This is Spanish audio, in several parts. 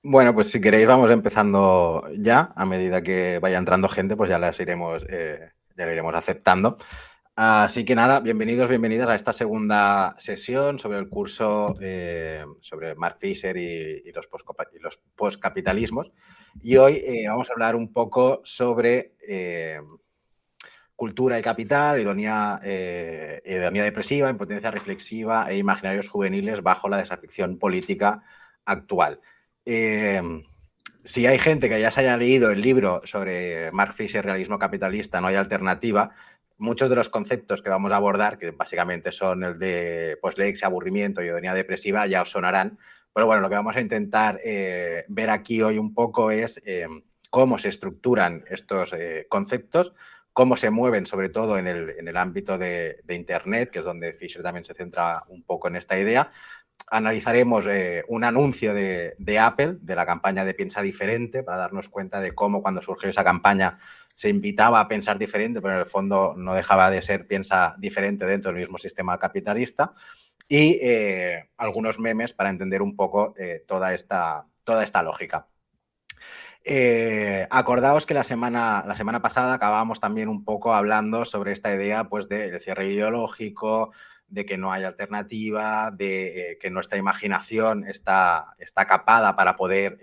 Bueno, pues si queréis vamos empezando ya. A medida que vaya entrando gente, pues ya lo iremos aceptando. Así que nada, bienvenidos, bienvenidas a esta segunda sesión sobre el curso sobre Mark Fisher y los postcapitalismos. Y hoy vamos a hablar un poco sobre cultura y capital, hedonía depresiva, impotencia reflexiva e imaginarios juveniles bajo la desafección política actual. Eh, si hay gente que ya se haya leído el libro sobre Mark Fisher, Realismo Capitalista, No hay alternativa, muchos de los conceptos que vamos a abordar, que básicamente son el de poslexia, aburrimiento y hedonía depresiva, ya os sonarán. Pero bueno, lo que vamos a intentar ver aquí hoy un poco es cómo se estructuran estos conceptos, cómo se mueven, sobre todo en el ámbito de Internet, que es donde Fisher también se centra un poco en esta idea. Analizaremos un anuncio de Apple, de la campaña de Piensa Diferente, para darnos cuenta de cómo cuando surgió esa campaña se invitaba a pensar diferente, pero en el fondo no dejaba de ser piensa diferente dentro del mismo sistema capitalista. Y algunos memes para entender un poco toda esta lógica. Acordaos que la semana pasada acabábamos también un poco hablando sobre esta idea pues, del cierre ideológico, de que no hay alternativa, de que nuestra imaginación está capada para poder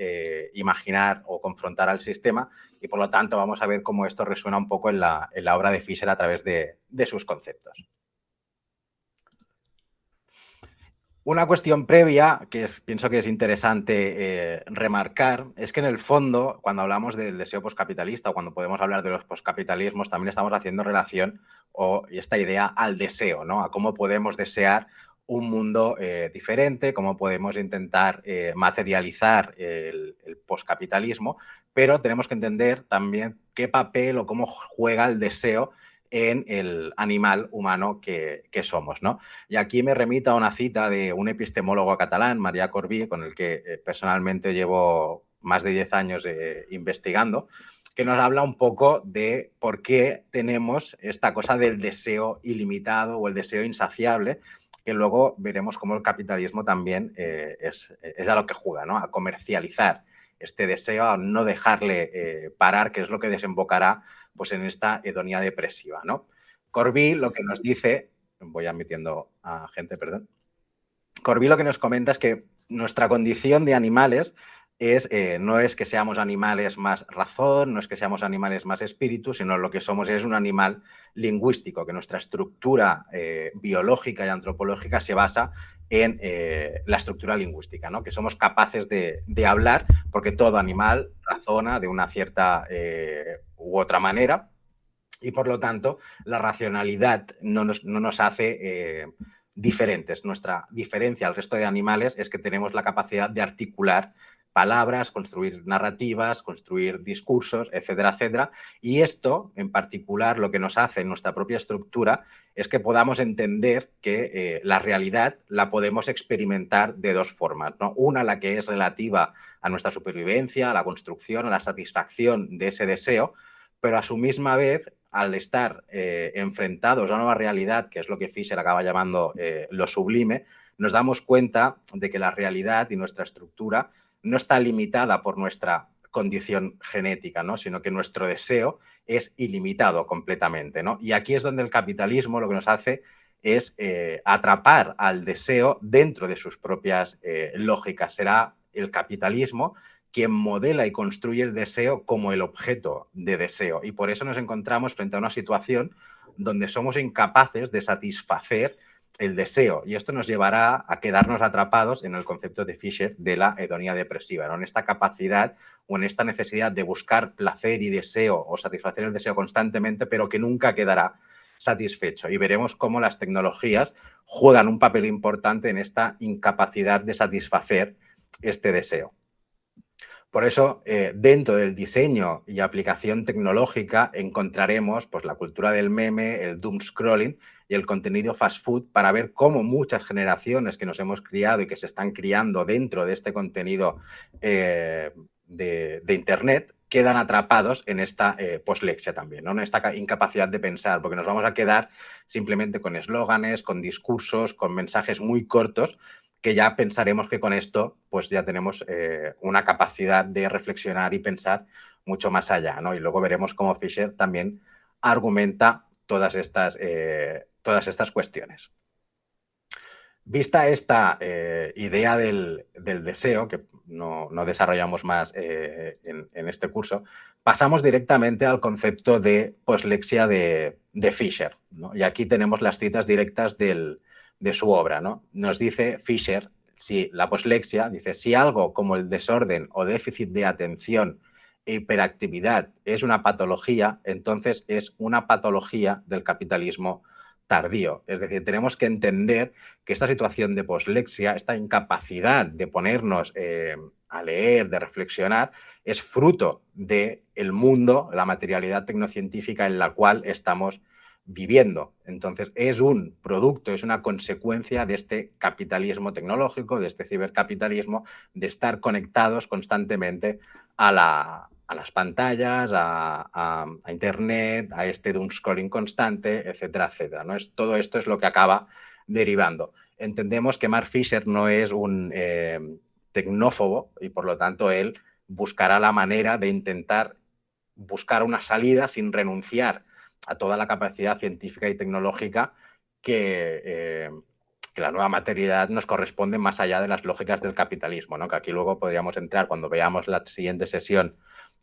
imaginar o confrontar al sistema, y por lo tanto vamos a ver cómo esto resuena un poco en la obra de Fisher a través de sus conceptos. Una cuestión previa pienso que es interesante remarcar es que en el fondo, cuando hablamos del deseo poscapitalista o cuando podemos hablar de los poscapitalismos, también estamos haciendo relación y esta idea al deseo, ¿no? A cómo podemos desear un mundo diferente, cómo podemos intentar materializar el poscapitalismo, pero tenemos que entender también qué papel o cómo juega el deseo en el animal humano que somos, ¿no? Y aquí me remito a una cita de un epistemólogo catalán, Marià Corbí, con el que personalmente llevo más de 10 años investigando, que nos habla un poco de por qué tenemos esta cosa del deseo ilimitado o el deseo insaciable, que luego veremos cómo el capitalismo también es a lo que juega, ¿no? A comercializar este deseo, a no dejarle parar, que es lo que desembocará pues, en esta hedonía depresiva, ¿no? Corbí lo que nos dice, voy admitiendo a gente, perdón. Corbí lo que nos comenta es que nuestra condición de animales no es que seamos animales más razón, no es que seamos animales más espíritu, sino lo que somos es un animal lingüístico, que nuestra estructura biológica y antropológica se basa en la estructura lingüística, ¿no? Que somos capaces de hablar porque todo animal razona de una cierta u otra manera, y por lo tanto la racionalidad no nos hace diferentes. Nuestra diferencia al resto de animales es que tenemos la capacidad de articular palabras, construir narrativas, construir discursos, etcétera, etcétera. Y esto, en particular, lo que nos hace en nuestra propia estructura es que podamos entender que la realidad la podemos experimentar de dos formas, ¿no? Una, la que es relativa a nuestra supervivencia, a la construcción, a la satisfacción de ese deseo, pero a su misma vez, al estar enfrentados a una nueva realidad, que es lo que Fisher acaba llamando lo sublime, nos damos cuenta de que la realidad y nuestra estructura no está limitada por nuestra condición genética, ¿no? Sino que nuestro deseo es ilimitado completamente, ¿no? Y aquí es donde el capitalismo lo que nos hace es atrapar al deseo dentro de sus propias lógicas. Será el capitalismo quien modela y construye el deseo como el objeto de deseo. Y por eso nos encontramos frente a una situación donde somos incapaces de satisfacer el deseo. Y esto nos llevará a quedarnos atrapados en el concepto de Fisher de la hedonía depresiva, ¿no? En esta capacidad o en esta necesidad de buscar placer y deseo o satisfacer el deseo constantemente, pero que nunca quedará satisfecho. Y veremos cómo las tecnologías juegan un papel importante en esta incapacidad de satisfacer este deseo. Por eso, dentro del diseño y aplicación tecnológica encontraremos pues, la cultura del meme, el doom scrolling y el contenido fast food para ver cómo muchas generaciones que nos hemos criado y que se están criando dentro de este contenido de Internet quedan atrapados en esta poslexia también, ¿no? En esta incapacidad de pensar, porque nos vamos a quedar simplemente con eslóganes, con discursos, con mensajes muy cortos que ya pensaremos que con esto pues ya tenemos una capacidad de reflexionar y pensar mucho más allá, ¿no? Y luego veremos cómo Fisher también argumenta todas estas cuestiones. Vista esta idea del deseo, que no desarrollamos más en este curso, pasamos directamente al concepto de poslexia de Fisher, ¿no? Y aquí tenemos las citas directas de su obra, ¿no? Nos dice Fisher, si la poslexia, dice, si algo como el desorden o déficit de atención e hiperactividad es una patología, entonces es una patología del capitalismo tardío. Es decir, tenemos que entender que esta situación de poslexia, esta incapacidad de ponernos a leer, de reflexionar, es fruto del mundo, la materialidad tecnocientífica en la cual estamos viviendo. Entonces, es un producto, es una consecuencia de este capitalismo tecnológico, de este cibercapitalismo, de estar conectados constantemente a las pantallas, a Internet, a este doom scrolling constante, etcétera, etcétera, ¿no? Todo esto es lo que acaba derivando. Entendemos que Mark Fisher no es un tecnófobo y por lo tanto él buscará la manera de intentar buscar una salida sin renunciar a toda la capacidad científica y tecnológica que la nueva materialidad nos corresponde más allá de las lógicas del capitalismo, ¿no? Que aquí luego podríamos entrar cuando veamos la siguiente sesión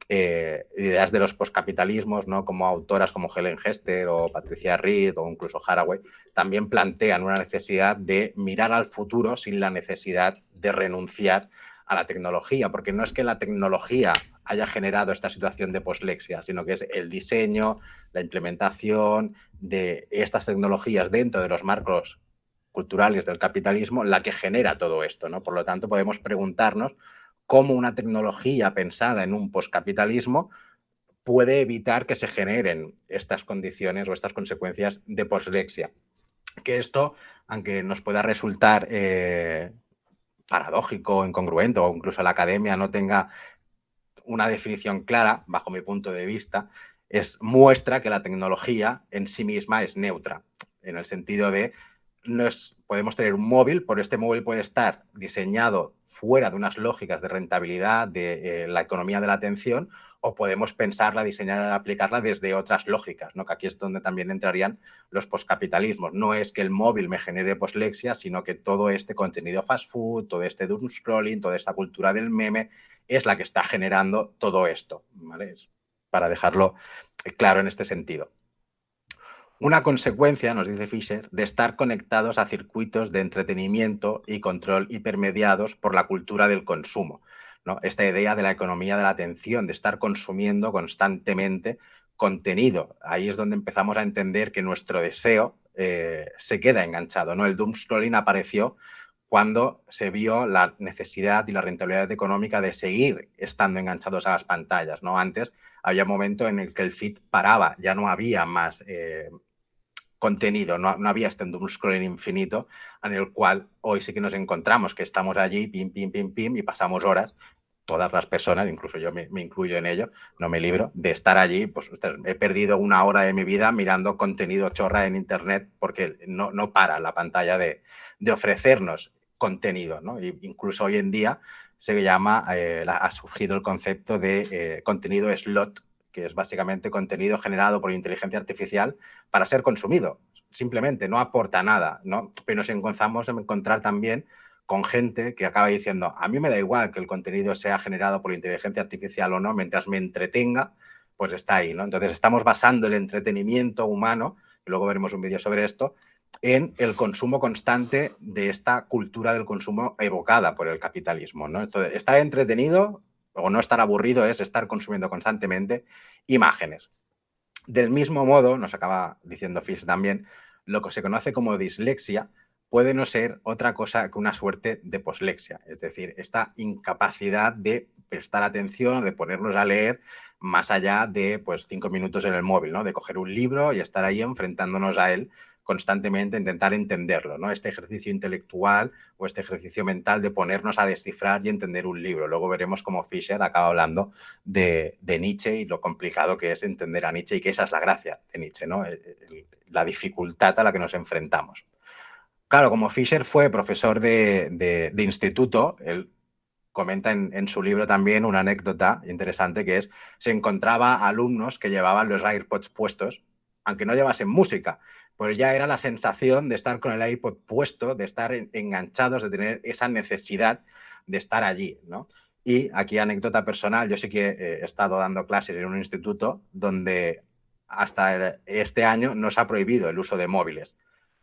ideas de los poscapitalismos, ¿no? Como autoras como Helen Hester o Patricia Reed o incluso Haraway, también plantean una necesidad de mirar al futuro sin la necesidad de renunciar a la tecnología, porque no es que la tecnología haya generado esta situación de poslexia, sino que es el diseño, la implementación de estas tecnologías dentro de los marcos culturales del capitalismo la que genera todo esto, ¿no? Por lo tanto, podemos preguntarnos cómo una tecnología pensada en un poscapitalismo puede evitar que se generen estas condiciones o estas consecuencias de poslexia. Que esto, aunque nos pueda resultar paradójico, incongruente o incluso la academia no tenga una definición clara, bajo mi punto de vista, muestra que la tecnología en sí misma es neutra, en el sentido de podemos tener un móvil, pero este móvil puede estar diseñado fuera de unas lógicas de rentabilidad de la economía de la atención, o podemos pensarla, diseñarla, aplicarla desde otras lógicas, ¿no? Que aquí es donde también entrarían los poscapitalismos. No es que el móvil me genere poslexia, sino que todo este contenido fast food, todo este doom scrolling, toda esta cultura del meme, es la que está generando todo esto, ¿vale? Para dejarlo claro en este sentido. Una consecuencia, nos dice Fisher, de estar conectados a circuitos de entretenimiento y control hipermediados por la cultura del consumo, ¿no? Esta idea de la economía de la atención, de estar consumiendo constantemente contenido. Ahí es donde empezamos a entender que nuestro deseo se queda enganchado, ¿no? El doom scrolling apareció cuando se vio la necesidad y la rentabilidad económica de seguir estando enganchados a las pantallas, ¿no? Antes había un momento en el que el feed paraba, ya no había más contenido, no había este doom scrolling infinito en el cual hoy sí que nos encontramos, que estamos allí, pim, pim, pim, pim, y pasamos horas, todas las personas, incluso yo me incluyo en ello, no me libro, de estar allí, pues he perdido una hora de mi vida mirando contenido chorra en internet porque no para la pantalla de ofrecernos contenido, ¿no? Y incluso hoy en día se llama, ha surgido el concepto de contenido slot, que es básicamente contenido generado por inteligencia artificial para ser consumido. Simplemente no aporta nada, ¿no? Pero nos encontramos a encontrar también con gente que acaba diciendo, a mí me da igual que el contenido sea generado por inteligencia artificial o no, mientras me entretenga, pues está ahí, ¿no? Entonces estamos basando el entretenimiento humano, y luego veremos un vídeo sobre esto, en el consumo constante de esta cultura del consumo evocada por el capitalismo, ¿no? Entonces, estar entretenido o no estar aburrido es estar consumiendo constantemente imágenes. Del mismo modo, nos acaba diciendo Fish también, lo que se conoce como dislexia puede no ser otra cosa que una suerte de poslexia, es decir, esta incapacidad de prestar atención, de ponernos a leer más allá de 5 minutos en el móvil, ¿no? De coger un libro y estar ahí enfrentándonos a él constantemente, intentar entenderlo, ¿no? Este ejercicio intelectual o este ejercicio mental de ponernos a descifrar y entender un libro. Luego veremos cómo Fisher acaba hablando de Nietzsche y lo complicado que es entender a Nietzsche y que esa es la gracia de Nietzsche, ¿no? La dificultad a la que nos enfrentamos. Claro, como Fisher fue profesor de instituto, él comenta en su libro también una anécdota interesante que es, se encontraba alumnos que llevaban los AirPods puestos, aunque no llevasen música, pues ya era la sensación de estar con el iPod puesto, de estar enganchados, de tener esa necesidad de estar allí, ¿no? Y aquí anécdota personal, yo sí que he estado dando clases en un instituto donde hasta este año nos ha prohibido el uso de móviles,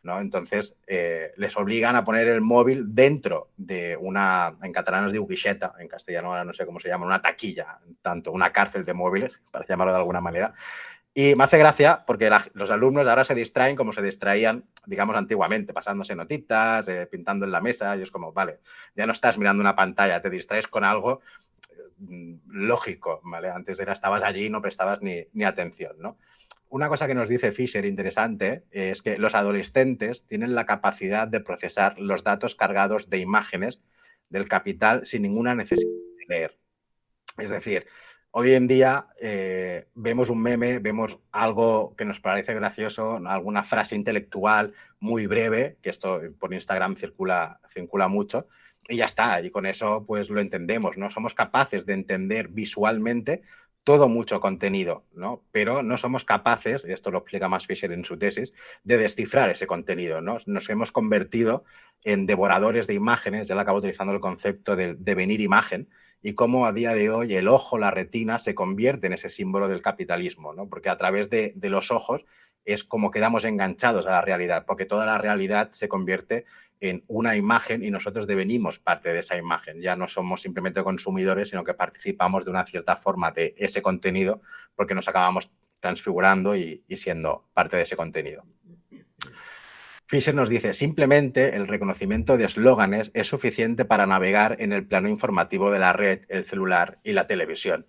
¿no? Entonces, les obligan a poner el móvil dentro de una, en catalán es diu guixeta, en castellano ahora no sé cómo se llama, una taquilla, tanto una cárcel de móviles, para llamarlo de alguna manera. Y me hace gracia porque los alumnos ahora se distraen como se distraían, digamos, antiguamente, pasándose notitas, pintando en la mesa, y es como, vale, ya no estás mirando una pantalla, te distraes con algo lógico, ¿vale? Antes estabas allí y no prestabas ni atención, ¿no? Una cosa que nos dice Fisher interesante es que los adolescentes tienen la capacidad de procesar los datos cargados de imágenes del capital sin ninguna necesidad de leer. Es decir, hoy en día vemos un meme, vemos algo que nos parece gracioso, alguna frase intelectual muy breve, que esto por Instagram circula mucho, y ya está, y con eso pues lo entendemos, ¿no? Somos capaces de entender visualmente todo mucho contenido, ¿no? Pero no somos capaces, y esto lo explica más Fisher en su tesis, de descifrar ese contenido, ¿no? Nos hemos convertido en devoradores de imágenes, ya le acabo utilizando el concepto del devenir imagen, y cómo a día de hoy el ojo, la retina, se convierte en ese símbolo del capitalismo, ¿no? Porque a través de los ojos es como quedamos enganchados a la realidad, porque toda la realidad se convierte en una imagen y nosotros devenimos parte de esa imagen. Ya no somos simplemente consumidores, sino que participamos de una cierta forma de ese contenido porque nos acabamos transfigurando y siendo parte de ese contenido. Fisher nos dice, simplemente el reconocimiento de eslóganes es suficiente para navegar en el plano informativo de la red, el celular y la televisión.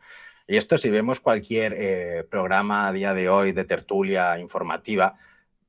Y esto, si vemos cualquier programa a día de hoy de tertulia informativa,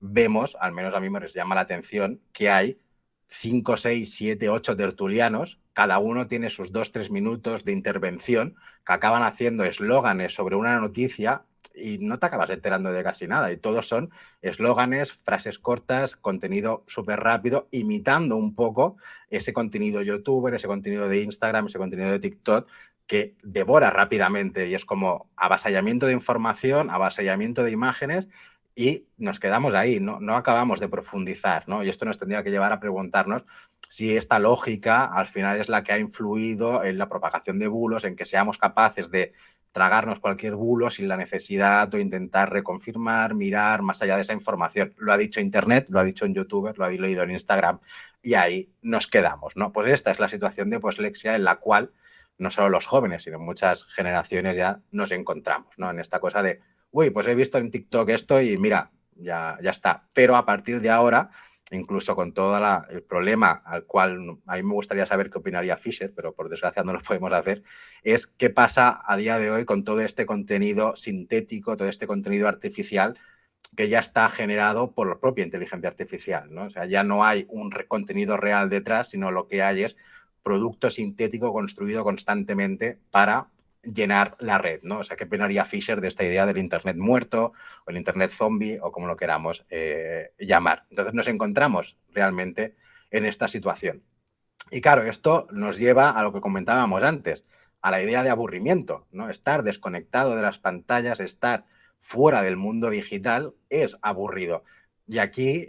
vemos, al menos a mí me llama la atención, que hay 5, 6, 7, 8 tertulianos, cada uno tiene sus 2, 3 minutos de intervención, que acaban haciendo eslóganes sobre una noticia y no te acabas enterando de casi nada. Y todos son eslóganes, frases cortas, contenido súper rápido, imitando un poco ese contenido youtuber, ese contenido de Instagram, ese contenido de TikTok, que devora rápidamente y es como avasallamiento de información, avasallamiento de imágenes y nos quedamos ahí, no acabamos de profundizar, ¿no? Y esto nos tendría que llevar a preguntarnos si esta lógica al final es la que ha influido en la propagación de bulos, en que seamos capaces de tragarnos cualquier bulo sin la necesidad o intentar reconfirmar, mirar más allá de esa información. Lo ha dicho Internet, lo ha dicho en YouTube, lo ha leído en Instagram y ahí nos quedamos, ¿no? Pues esta es la situación de poslexia en la cual no solo los jóvenes, sino muchas generaciones ya nos encontramos, ¿no? En esta cosa de, uy, pues he visto en TikTok esto y mira, ya está. Pero a partir de ahora, incluso con todo el problema al cual a mí me gustaría saber qué opinaría Fisher, pero por desgracia no lo podemos hacer, es qué pasa a día de hoy con todo este contenido sintético, todo este contenido artificial que ya está generado por la propia inteligencia artificial, ¿no? O sea, ya no hay un contenido real detrás, sino lo que hay es producto sintético construido constantemente para llenar la red, ¿no? O sea, ¿qué opinaría Fisher de esta idea del Internet muerto o el Internet zombie o como lo queramos llamar? Entonces nos encontramos realmente en esta situación. Y claro, esto nos lleva a lo que comentábamos antes, a la idea de aburrimiento, ¿no? Estar desconectado de las pantallas, estar fuera del mundo digital es aburrido. Y aquí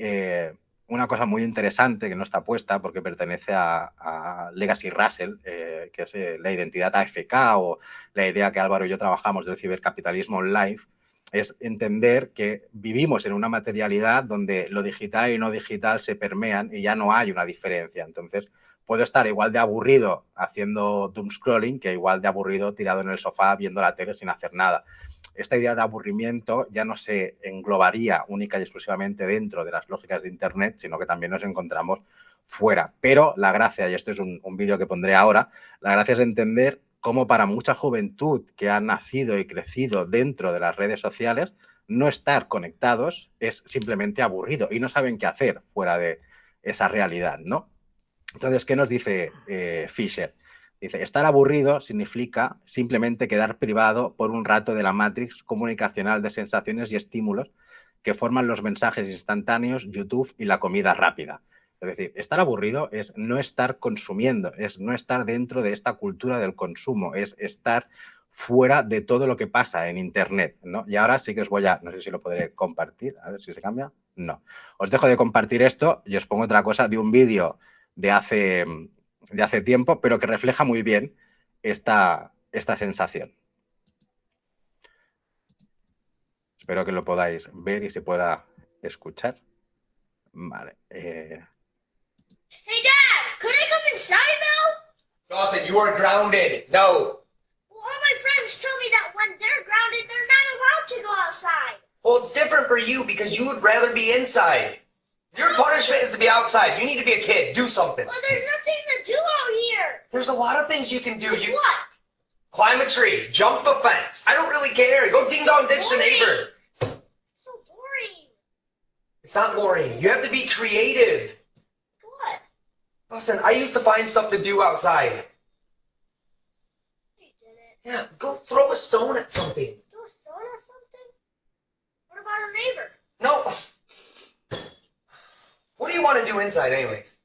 una cosa muy interesante que no está puesta porque pertenece a Legacy Russell, que es la identidad AFK o la idea que Álvaro y yo trabajamos del cibercapitalismo online, es entender que vivimos en una materialidad donde lo digital y no digital se permean y ya no hay una diferencia. Entonces, puedo estar igual de aburrido haciendo doom scrolling que igual de aburrido tirado en el sofá viendo la tele sin hacer nada. Esta idea de aburrimiento ya no se englobaría única y exclusivamente dentro de las lógicas de Internet, sino que también nos encontramos fuera. Pero la gracia, y esto es un vídeo que pondré ahora, la gracia es entender cómo para mucha juventud que ha nacido y crecido dentro de las redes sociales, no estar conectados es simplemente aburrido y no saben qué hacer fuera de esa realidad, ¿no? Entonces, ¿qué nos dice Fisher? Dice, estar aburrido significa simplemente quedar privado por un rato de la matrix comunicacional de sensaciones y estímulos que forman los mensajes instantáneos, YouTube y la comida rápida. Es decir, estar aburrido es no estar consumiendo, es no estar dentro de esta cultura del consumo, es estar fuera de todo lo que pasa en Internet, ¿no? Y ahora sí que os voy a, no sé si lo podré compartir, a ver si se cambia. No. Os dejo de compartir esto y os pongo otra cosa de un vídeo de hace tiempo, pero que refleja muy bien esta sensación. Espero que lo podáis ver y se pueda escuchar. Vale. Hey, Dad! Could I come inside now? Dawson, you are grounded. No. Well, all my friends tell me that when they're grounded, they're not allowed to go outside. Well, it's different for you because you would rather be inside. Your punishment is to be outside. You need to be a kid. Do something. Well, there's nothing to do out here. There's a lot of things you can do. Like what? Climb a tree, jump a fence. I don't really care. Go ding dong ditch the neighbor. It's so boring. It's not boring. You have to be creative. What? Listen, I used to find stuff to do outside. You did it. Yeah, go throw a stone at something. Do a stone or something? What about our neighbor? No. What do you want to do inside anyways?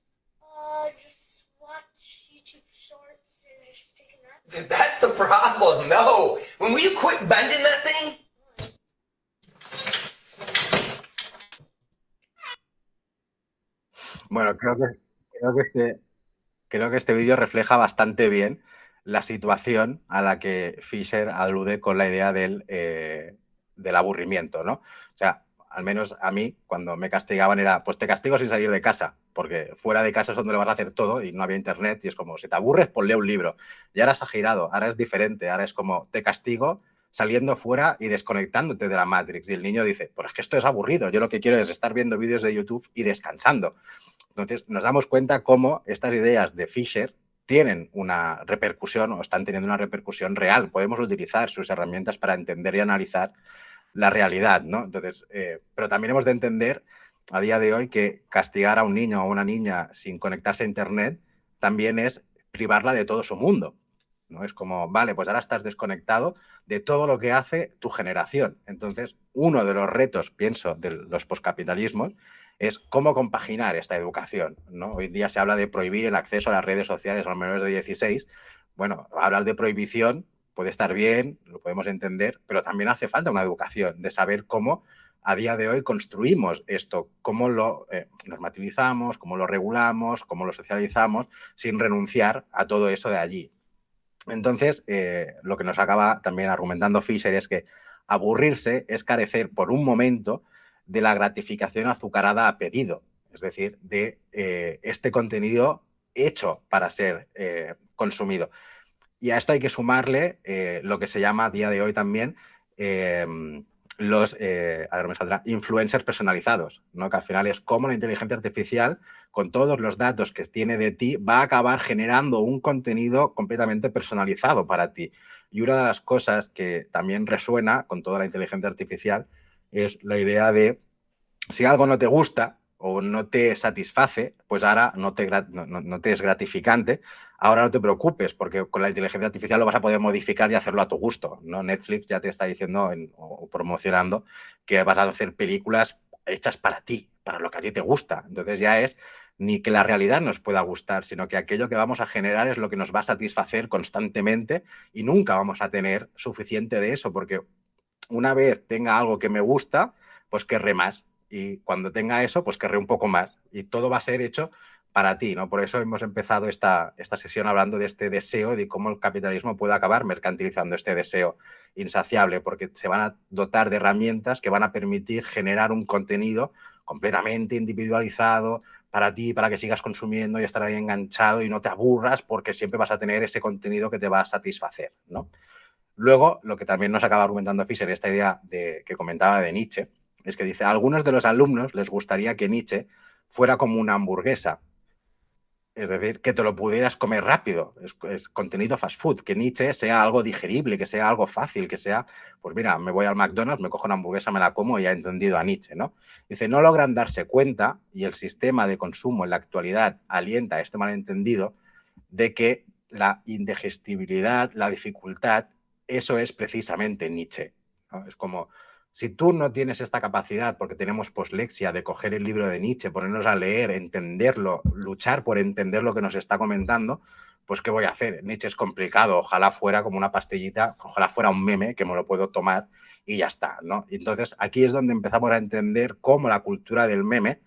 Just watch YouTube shorts and just take a nap. Dude, that's the problem. No. When we quit bending that thing, Bueno, creo que este vídeo refleja bastante bien la situación a la que Fisher alude con la idea del aburrimiento, ¿no? O sea, al menos a mí, cuando me castigaban era, pues te castigo sin salir de casa, porque fuera de casa es donde lo vas a hacer todo y no había internet y es como, si te aburres, pues lee un libro. Y ahora se ha girado, ahora es diferente, ahora es como, te castigo saliendo fuera y desconectándote de la Matrix. Y el niño dice, pues es que esto es aburrido, yo lo que quiero es estar viendo vídeos de YouTube y descansando. Entonces nos damos cuenta cómo estas ideas de Fisher tienen una repercusión o están teniendo una repercusión real. Podemos utilizar sus herramientas para entender y analizar la realidad, ¿no? Entonces, pero también hemos de entender a día de hoy que castigar a un niño o a una niña sin conectarse a Internet también es privarla de todo su mundo, ¿no? Es como, vale, pues ahora estás desconectado de todo lo que hace tu generación. Entonces, uno de los retos, pienso, de los poscapitalismos es cómo compaginar esta educación, ¿no? Hoy día se habla de prohibir el acceso a las redes sociales a los menores de 16. Bueno, hablar de prohibición puede estar bien, lo podemos entender, pero también hace falta una educación de saber cómo a día de hoy construimos esto, cómo lo normativizamos, cómo lo regulamos, cómo lo socializamos, sin renunciar a todo eso de allí. Entonces, lo que nos acaba también argumentando Fisher es que aburrirse es carecer por un momento de la gratificación azucarada a pedido, es decir, de este contenido hecho para ser consumido. Y a esto hay que sumarle lo que se llama a día de hoy también los a ver, me saldrá, influencers personalizados, ¿no? Que al final es cómo la inteligencia artificial, con todos los datos que tiene de ti, va a acabar generando un contenido completamente personalizado para ti. Y una de las cosas que también resuena con toda la inteligencia artificial es la idea de si algo no te gusta o no te satisface, pues ahora no te es gratificante, ahora no te preocupes, porque con la inteligencia artificial lo vas a poder modificar y hacerlo a tu gusto, ¿no? Netflix ya te está diciendo o promocionando que vas a hacer películas hechas para ti, para lo que a ti te gusta. Entonces ya es ni que la realidad nos pueda gustar, sino que aquello que vamos a generar es lo que nos va a satisfacer constantemente y nunca vamos a tener suficiente de eso, porque una vez tenga algo que me gusta, pues querré más. Y cuando tenga eso, pues querré un poco más. Y todo va a ser hecho para ti, ¿no? Por eso hemos empezado esta sesión hablando de este deseo, de cómo el capitalismo puede acabar mercantilizando este deseo insaciable, porque se van a dotar de herramientas que van a permitir generar un contenido completamente individualizado para ti, para que sigas consumiendo y estar ahí enganchado y no te aburras porque siempre vas a tener ese contenido que te va a satisfacer, ¿no? Luego, lo que también nos acaba argumentando Fisher, esta idea que comentaba de Nietzsche, es que dice, a algunos de los alumnos les gustaría que Nietzsche fuera como una hamburguesa, es decir, que te lo pudieras comer rápido, es contenido fast food, que Nietzsche sea algo digerible, que sea algo fácil, que sea, pues mira, me voy al McDonald's, me cojo una hamburguesa, me la como y ya he entendido a Nietzsche, ¿no? Dice, no logran darse cuenta, y el sistema de consumo en la actualidad alienta este malentendido, de que la indigestibilidad, la dificultad, eso es precisamente Nietzsche, ¿no? Es como, Si tú no tienes esta capacidad, porque tenemos poslexia, de coger el libro de Nietzsche, ponernos a leer, entenderlo, luchar por entender lo que nos está comentando, pues ¿qué voy a hacer? Nietzsche es complicado, ojalá fuera como una pastillita, ojalá fuera un meme que me lo puedo tomar y ya está, ¿no? Y entonces aquí es donde empezamos a entender cómo la cultura del meme,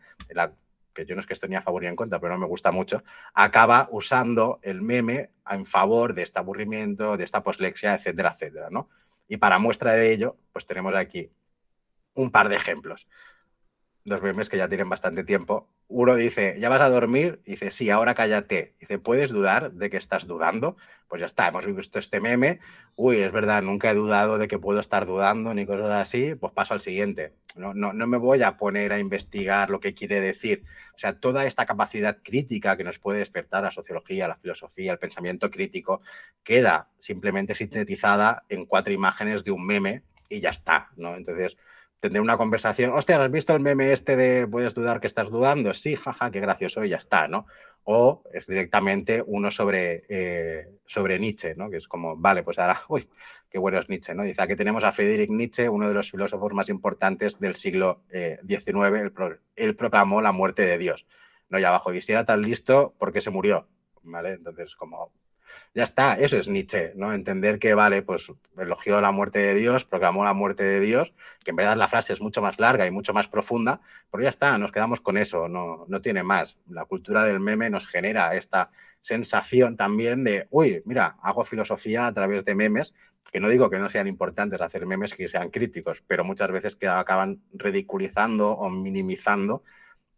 que yo no es que esté ni a favor ni en contra, pero no me gusta mucho, acaba usando el meme en favor de este aburrimiento, de esta poslexia, etcétera, etcétera, ¿no? Y para muestra de ello, pues tenemos aquí un par de ejemplos. Dos memes que ya tienen bastante tiempo. Uno dice, ¿ya vas a dormir? Dice, sí, ahora cállate. Dice, ¿puedes dudar de que estás dudando? Pues ya está, hemos visto este meme. Uy, es verdad, nunca he dudado de que puedo estar dudando ni cosas así. Pues paso al siguiente. No me voy a poner a investigar lo que quiere decir. O sea, toda esta capacidad crítica que nos puede despertar la sociología, la filosofía, el pensamiento crítico, queda simplemente sintetizada en 4 imágenes de un meme y ya está, ¿no? Entonces, tendré una conversación, hostia, ¿has visto el meme este de puedes dudar que estás dudando? Sí, jaja, qué gracioso y ya está, ¿no? O es directamente uno sobre Nietzsche, ¿no? Que es como, vale, pues ahora, uy, qué bueno es Nietzsche, ¿no? Dice, aquí tenemos a Friedrich Nietzsche, uno de los filósofos más importantes del siglo XIX, él proclamó la muerte de Dios, ¿no? Y abajo, y si era tan listo, ¿por qué se murió? ¿Vale? Entonces, como... Ya está, eso es Nietzsche, ¿no? Entender que, vale, pues elogió la muerte de Dios, proclamó la muerte de Dios, que en verdad la frase es mucho más larga y mucho más profunda, pero ya está, nos quedamos con eso, no tiene más. La cultura del meme nos genera esta sensación también de, uy, mira, hago filosofía a través de memes, que no digo que no sean importantes hacer memes que sean críticos, pero muchas veces que acaban ridiculizando o minimizando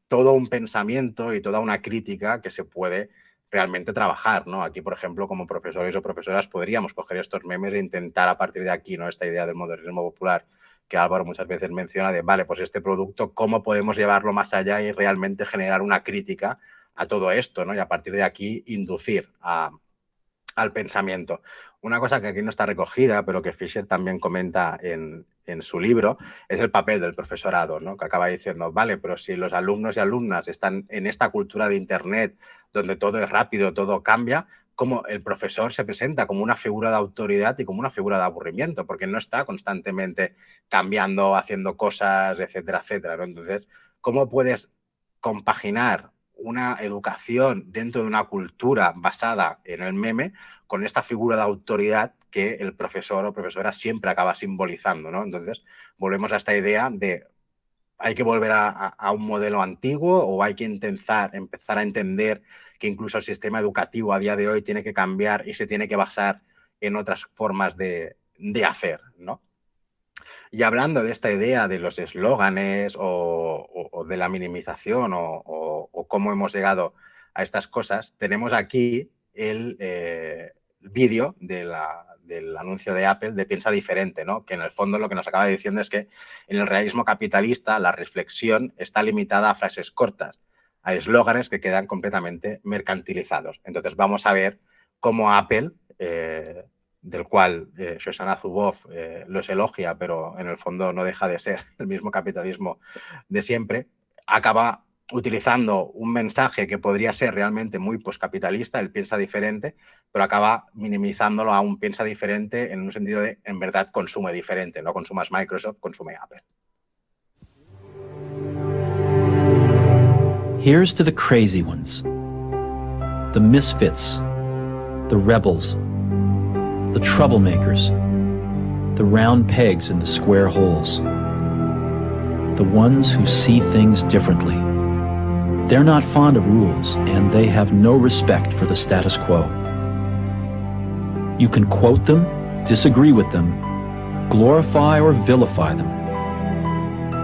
todo un pensamiento y toda una crítica que se puede realmente trabajar, ¿no? Aquí, por ejemplo, como profesores o profesoras podríamos coger estos memes e intentar a partir de aquí, ¿no? Esta idea del modernismo popular que Álvaro muchas veces menciona de, vale, pues este producto, ¿cómo podemos llevarlo más allá y realmente generar una crítica a todo esto, ¿no? Y a partir de aquí inducir al pensamiento. Una cosa que aquí no está recogida, pero que Fisher también comenta en su libro, es el papel del profesorado, ¿no? Que acaba diciendo, vale, pero si los alumnos y alumnas están en esta cultura de Internet, donde todo es rápido, todo cambia, como el profesor se presenta como una figura de autoridad y como una figura de aburrimiento, porque no está constantemente cambiando, haciendo cosas, etcétera, etcétera, ¿no? Entonces, ¿cómo puedes compaginar una educación dentro de una cultura basada en el meme con esta figura de autoridad que el profesor o profesora siempre acaba simbolizando, ¿no? Entonces, volvemos a esta idea de hay que volver a un modelo antiguo o hay que empezar a entender que incluso el sistema educativo a día de hoy tiene que cambiar y se tiene que basar en otras formas de hacer, ¿no? Y hablando de esta idea de los eslóganes o de la minimización o cómo hemos llegado a estas cosas, tenemos aquí el vídeo del anuncio de Apple de Piensa Diferente, ¿no? Que en el fondo lo que nos acaba diciendo es que en el realismo capitalista la reflexión está limitada a frases cortas, a eslóganes que quedan completamente mercantilizados. Entonces vamos a ver cómo Apple... del cual Shoshana Zuboff los elogia, pero en el fondo no deja de ser el mismo capitalismo de siempre, acaba utilizando un mensaje que podría ser realmente muy poscapitalista, el piensa diferente, pero acaba minimizándolo a un piensa diferente en un sentido de, en verdad, consume diferente, no consumas Microsoft, consume Apple. Here's to the crazy ones, the misfits, the rebels, the troublemakers, the round pegs in the square holes, the ones who see things differently. They're not fond of rules, and they have no respect for the status quo. You can quote them, disagree with them, glorify or vilify them.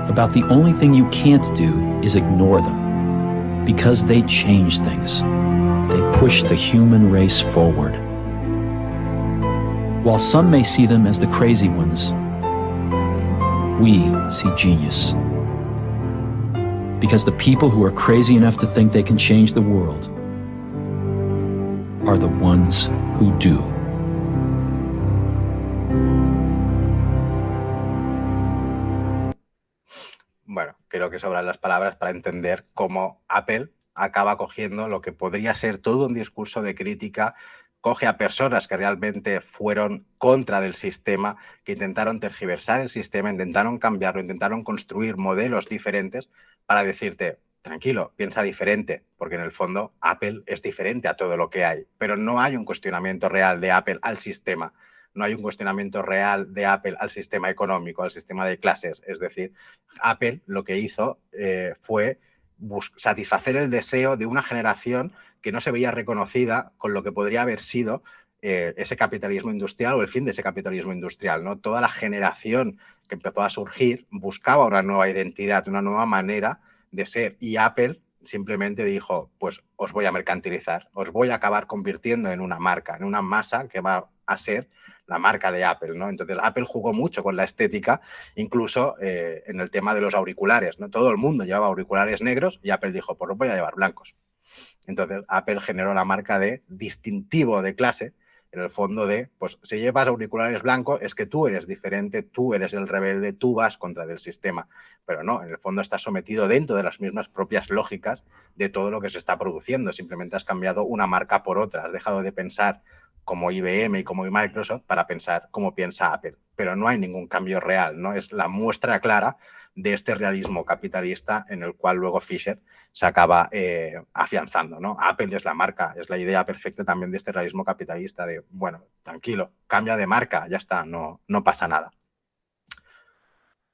About the only thing you can't do is ignore them, because they change things. They push the human race forward. While some may see them as the crazy ones, we see genius. Because the people who are crazy enough to think they can change the world are the ones who do. Bueno, creo que sobran las palabras para entender cómo Apple acaba cogiendo lo que podría ser todo un discurso de crítica coge a personas que realmente fueron contra del sistema, que intentaron tergiversar el sistema, intentaron cambiarlo, intentaron construir modelos diferentes para decirte, tranquilo, piensa diferente, porque en el fondo Apple es diferente a todo lo que hay, pero no hay un cuestionamiento real de Apple al sistema, no hay un cuestionamiento real de Apple al sistema económico, al sistema de clases. Es decir, Apple lo que hizo fue satisfacer el deseo de una generación que no se veía reconocida con lo que podría haber sido ese capitalismo industrial o el fin de ese capitalismo industrial, ¿no? Toda la generación que empezó a surgir buscaba una nueva identidad, una nueva manera de ser, y Apple simplemente dijo, pues os voy a mercantilizar, os voy a acabar convirtiendo en una marca, en una masa que va a ser la marca de Apple, ¿no? Entonces Apple jugó mucho con la estética, incluso en el tema de los auriculares, ¿no? Todo el mundo llevaba auriculares negros y Apple dijo, pues los voy a llevar blancos. Entonces Apple generó la marca de distintivo de clase, en el fondo de, pues si llevas auriculares blancos es que tú eres diferente, tú eres el rebelde, tú vas contra del sistema. Pero no, en el fondo estás sometido dentro de las mismas propias lógicas de todo lo que se está produciendo. Simplemente has cambiado una marca por otra, has dejado de pensar como IBM y como Microsoft para pensar como piensa Apple. Pero no hay ningún cambio real, ¿no? Es la muestra clara de este realismo capitalista en el cual luego Fisher se acaba afianzando, ¿no? Apple es la marca, es la idea perfecta también de este realismo capitalista de, bueno, tranquilo, cambia de marca, ya está, no pasa nada.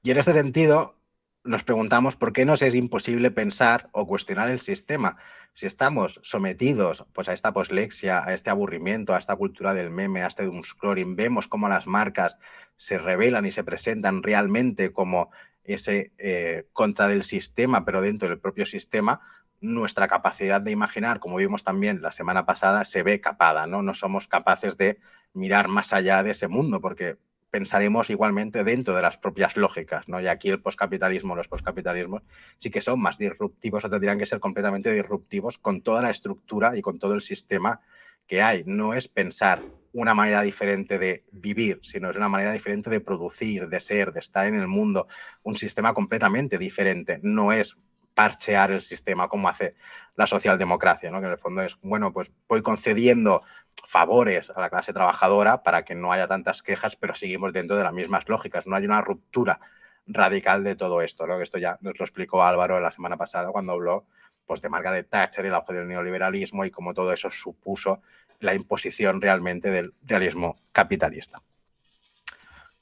Y en este sentido nos preguntamos por qué nos es imposible pensar o cuestionar el sistema. Si estamos sometidos pues, a esta poslexia, a este aburrimiento, a esta cultura del meme, a este doomscrolling, vemos cómo las marcas se revelan y se presentan realmente como ese contra del sistema, pero dentro del propio sistema, nuestra capacidad de imaginar, como vimos también la semana pasada, se ve capada, ¿no? No somos capaces de mirar más allá de ese mundo, porque pensaremos igualmente dentro de las propias lógicas, ¿no? Y aquí el poscapitalismo, los poscapitalismos sí que son más disruptivos o tendrían que ser completamente disruptivos con toda la estructura y con todo el sistema que hay. No es pensar una manera diferente de vivir, sino es una manera diferente de producir, de ser, de estar en el mundo, un sistema completamente diferente. No es parchear el sistema como hace la socialdemocracia, ¿no? Que en el fondo es, bueno, pues voy concediendo favores a la clase trabajadora para que no haya tantas quejas, pero seguimos dentro de las mismas lógicas. No hay una ruptura radical de todo esto, ¿no? Esto ya nos lo explicó Álvaro la semana pasada cuando habló pues, de Margaret Thatcher y el auge del neoliberalismo y cómo todo eso supuso la imposición realmente del realismo capitalista.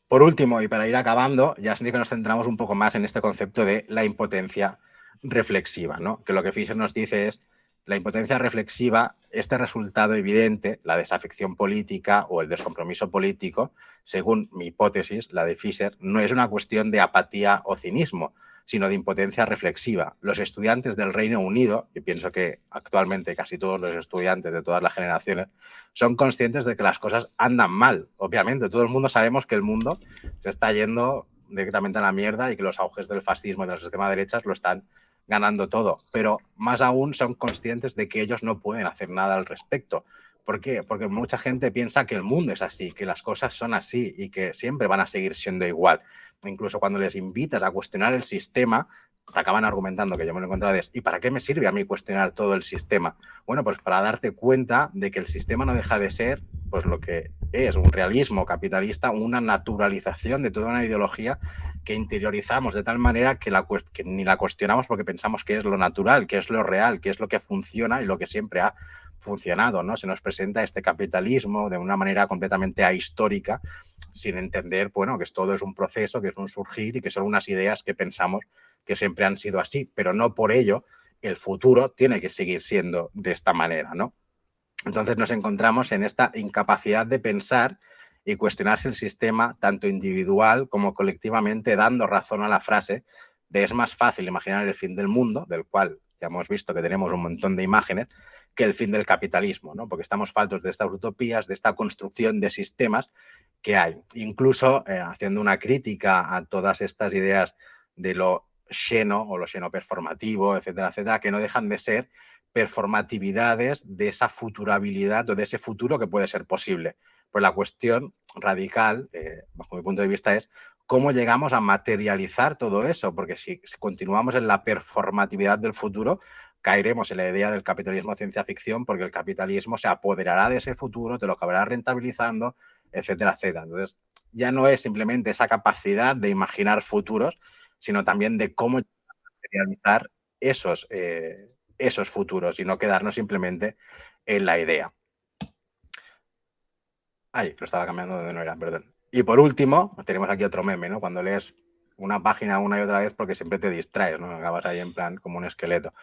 Por último, y para ir acabando, ya sí que nos centramos un poco más en este concepto de la impotencia reflexiva, ¿no? Que lo que Fisher nos dice es la impotencia reflexiva, este resultado evidente, la desafección política o el descompromiso político, según mi hipótesis, la de Fisher, no es una cuestión de apatía o cinismo, sino de impotencia reflexiva. Los estudiantes del Reino Unido, y pienso que actualmente casi todos los estudiantes de todas las generaciones, son conscientes de que las cosas andan mal. Obviamente, todo el mundo sabemos que el mundo se está yendo directamente a la mierda y que los auges del fascismo y del sistema de derechas lo están ganando todo, pero más aún son conscientes de que ellos no pueden hacer nada al respecto. ¿Por qué? Porque mucha gente piensa que el mundo es así, que las cosas son así y que siempre van a seguir siendo igual. Incluso cuando les invitas a cuestionar el sistema, te acaban argumentando, que yo me lo he encontrado, ¿y para qué me sirve a mí cuestionar todo el sistema? Bueno, pues para darte cuenta de que el sistema no deja de ser pues lo que es un realismo capitalista, una naturalización de toda una ideología que interiorizamos de tal manera que ni la cuestionamos porque pensamos que es lo natural, que es lo real, que es lo que funciona y lo que siempre ha funcionado, ¿no? Se nos presenta este capitalismo de una manera completamente ahistórica, sin entender, bueno, que todo es un proceso, que es un surgir y que son unas ideas que pensamos que siempre han sido así, pero no por ello el futuro tiene que seguir siendo de esta manera, ¿no? Entonces nos encontramos en esta incapacidad de pensar y cuestionarse el sistema tanto individual como colectivamente, dando razón a la frase de es más fácil imaginar el fin del mundo, del cual ya hemos visto que tenemos un montón de imágenes, que el fin del capitalismo, ¿no? Porque estamos faltos de estas utopías, de esta construcción de sistemas que hay. Incluso haciendo una crítica a todas estas ideas de lo xeno o lo xenoperformativo, etcétera, etcétera, que no dejan de ser performatividades de esa futurabilidad o de ese futuro que puede ser posible. Pues la cuestión radical, bajo mi punto de vista, es cómo llegamos a materializar todo eso, porque si continuamos en la performatividad del futuro, caeremos en la idea del capitalismo ciencia ficción porque el capitalismo se apoderará de ese futuro, te lo acabará rentabilizando, etcétera, etcétera. Entonces, ya no es simplemente esa capacidad de imaginar futuros, sino también de cómo realizar esos futuros y no quedarnos simplemente en la idea. Ay, lo estaba cambiando de no era, perdón. Y por último, tenemos aquí otro meme, ¿no? Cuando lees una página una y otra vez porque siempre te distraes, ¿no? Acabas ahí en plan como un esqueleto.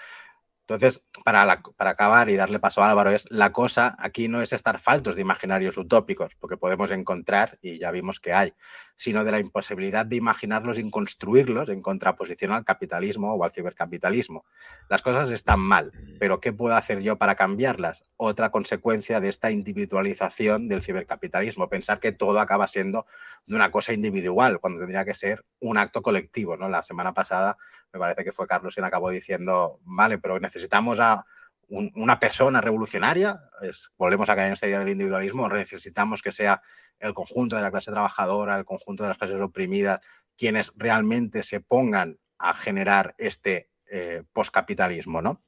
Entonces, para acabar y darle paso a Álvaro, la cosa aquí no es estar faltos de imaginarios utópicos, porque podemos encontrar, y ya vimos que hay, sino de la imposibilidad de imaginarlos y construirlos en contraposición al capitalismo o al cibercapitalismo. Las cosas están mal, pero ¿qué puedo hacer yo para cambiarlas? Otra consecuencia de esta individualización del cibercapitalismo, pensar que todo acaba siendo de una cosa individual, cuando tendría que ser un acto colectivo, ¿no? La semana pasada me parece que fue Carlos quien acabó diciendo, vale, pero necesitamos a una persona revolucionaria, volvemos a caer en esta idea del individualismo, necesitamos que sea el conjunto de la clase trabajadora, el conjunto de las clases oprimidas, quienes realmente se pongan a generar este poscapitalismo, ¿no?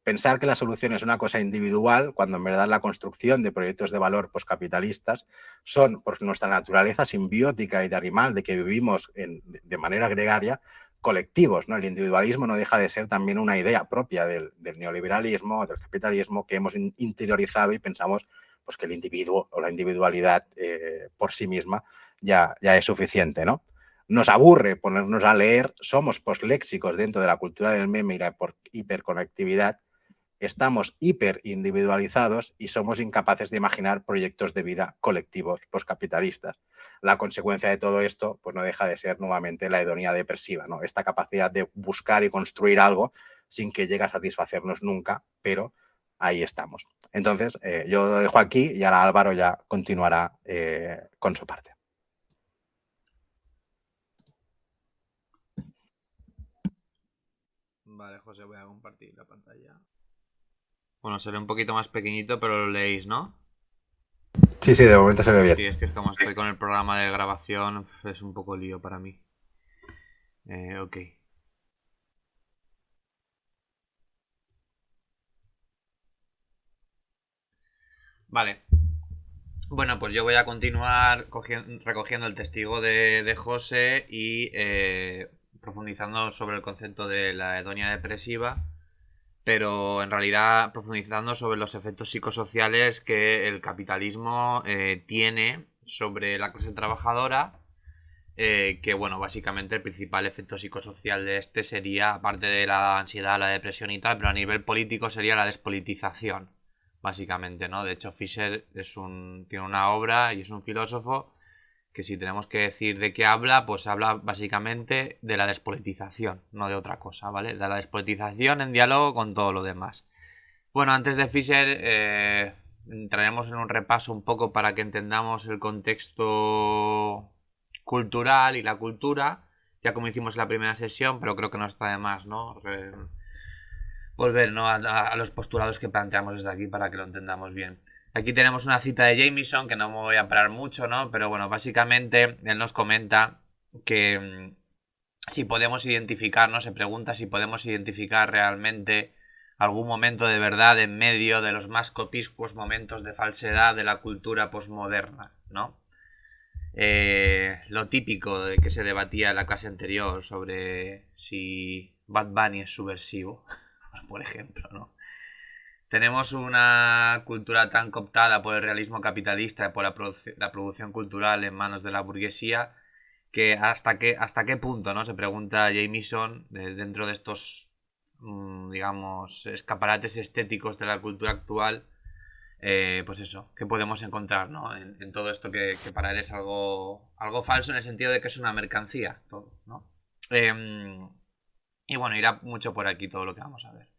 Pensar que la solución es una cosa individual, cuando en verdad la construcción de proyectos de valor poscapitalistas son, por nuestra naturaleza simbiótica y de animal, de que vivimos de manera gregaria, colectivos, ¿no? El individualismo no deja de ser también una idea propia del neoliberalismo, del capitalismo, que hemos interiorizado y pensamos pues, que el individuo o la individualidad por sí misma ya es suficiente, ¿no? Nos aburre ponernos a leer, somos posléxicos dentro de la cultura del meme y la hiperconectividad, estamos hiperindividualizados y somos incapaces de imaginar proyectos de vida colectivos poscapitalistas. La consecuencia de todo esto pues no deja de ser nuevamente la hedonía depresiva, ¿no? Esta capacidad de buscar y construir algo sin que llegue a satisfacernos nunca, pero ahí estamos. Entonces, yo lo dejo aquí y ahora Álvaro ya continuará con su parte. Vale, José, voy a compartir la pantalla. Bueno, será un poquito más pequeñito, pero lo leéis, ¿no? Sí, de momento se ve bien. Sí, es que como estoy con el programa de grabación, es un poco lío para mí. Ok. Vale. Bueno, pues yo voy a continuar recogiendo el testigo de José y profundizando sobre el concepto de la hedonia depresiva, pero en realidad profundizando sobre los efectos psicosociales que el capitalismo tiene sobre la clase trabajadora, que bueno, básicamente el principal efecto psicosocial de este sería, aparte de la ansiedad, la depresión y tal, pero a nivel político sería la despolitización, básicamente, ¿no? De hecho, Fischer tiene una obra y es un filósofo que, si tenemos que decir de qué habla, pues habla básicamente de la despolitización, no de otra cosa, ¿vale? De la despolitización en diálogo con todo lo demás. Bueno, antes de Fischer entraremos en un repaso un poco para que entendamos el contexto cultural y la cultura, ya como hicimos en la primera sesión, pero creo que no está de más, ¿no? Volver, ¿no? a los postulados que planteamos desde aquí para que lo entendamos bien. Aquí tenemos una cita de Jameson, que no me voy a parar mucho, ¿no? Pero bueno, básicamente él nos comenta que si podemos identificar, ¿no? Se pregunta si podemos identificar realmente algún momento de verdad en medio de los más copiscuos momentos de falsedad de la cultura posmoderna, ¿no? Lo típico de que se debatía en la clase anterior sobre si Bad Bunny es subversivo, por ejemplo, ¿no? Tenemos una cultura tan cooptada por el realismo capitalista y por la producción cultural en manos de la burguesía que hasta qué punto, ¿no? Se pregunta Jameson, dentro de estos, digamos, escaparates estéticos de la cultura actual, pues eso, ¿qué podemos encontrar, ¿no? En todo esto que para él es algo falso, en el sentido de que es una mercancía, todo, ¿no? Y bueno, irá mucho por aquí todo lo que vamos a ver.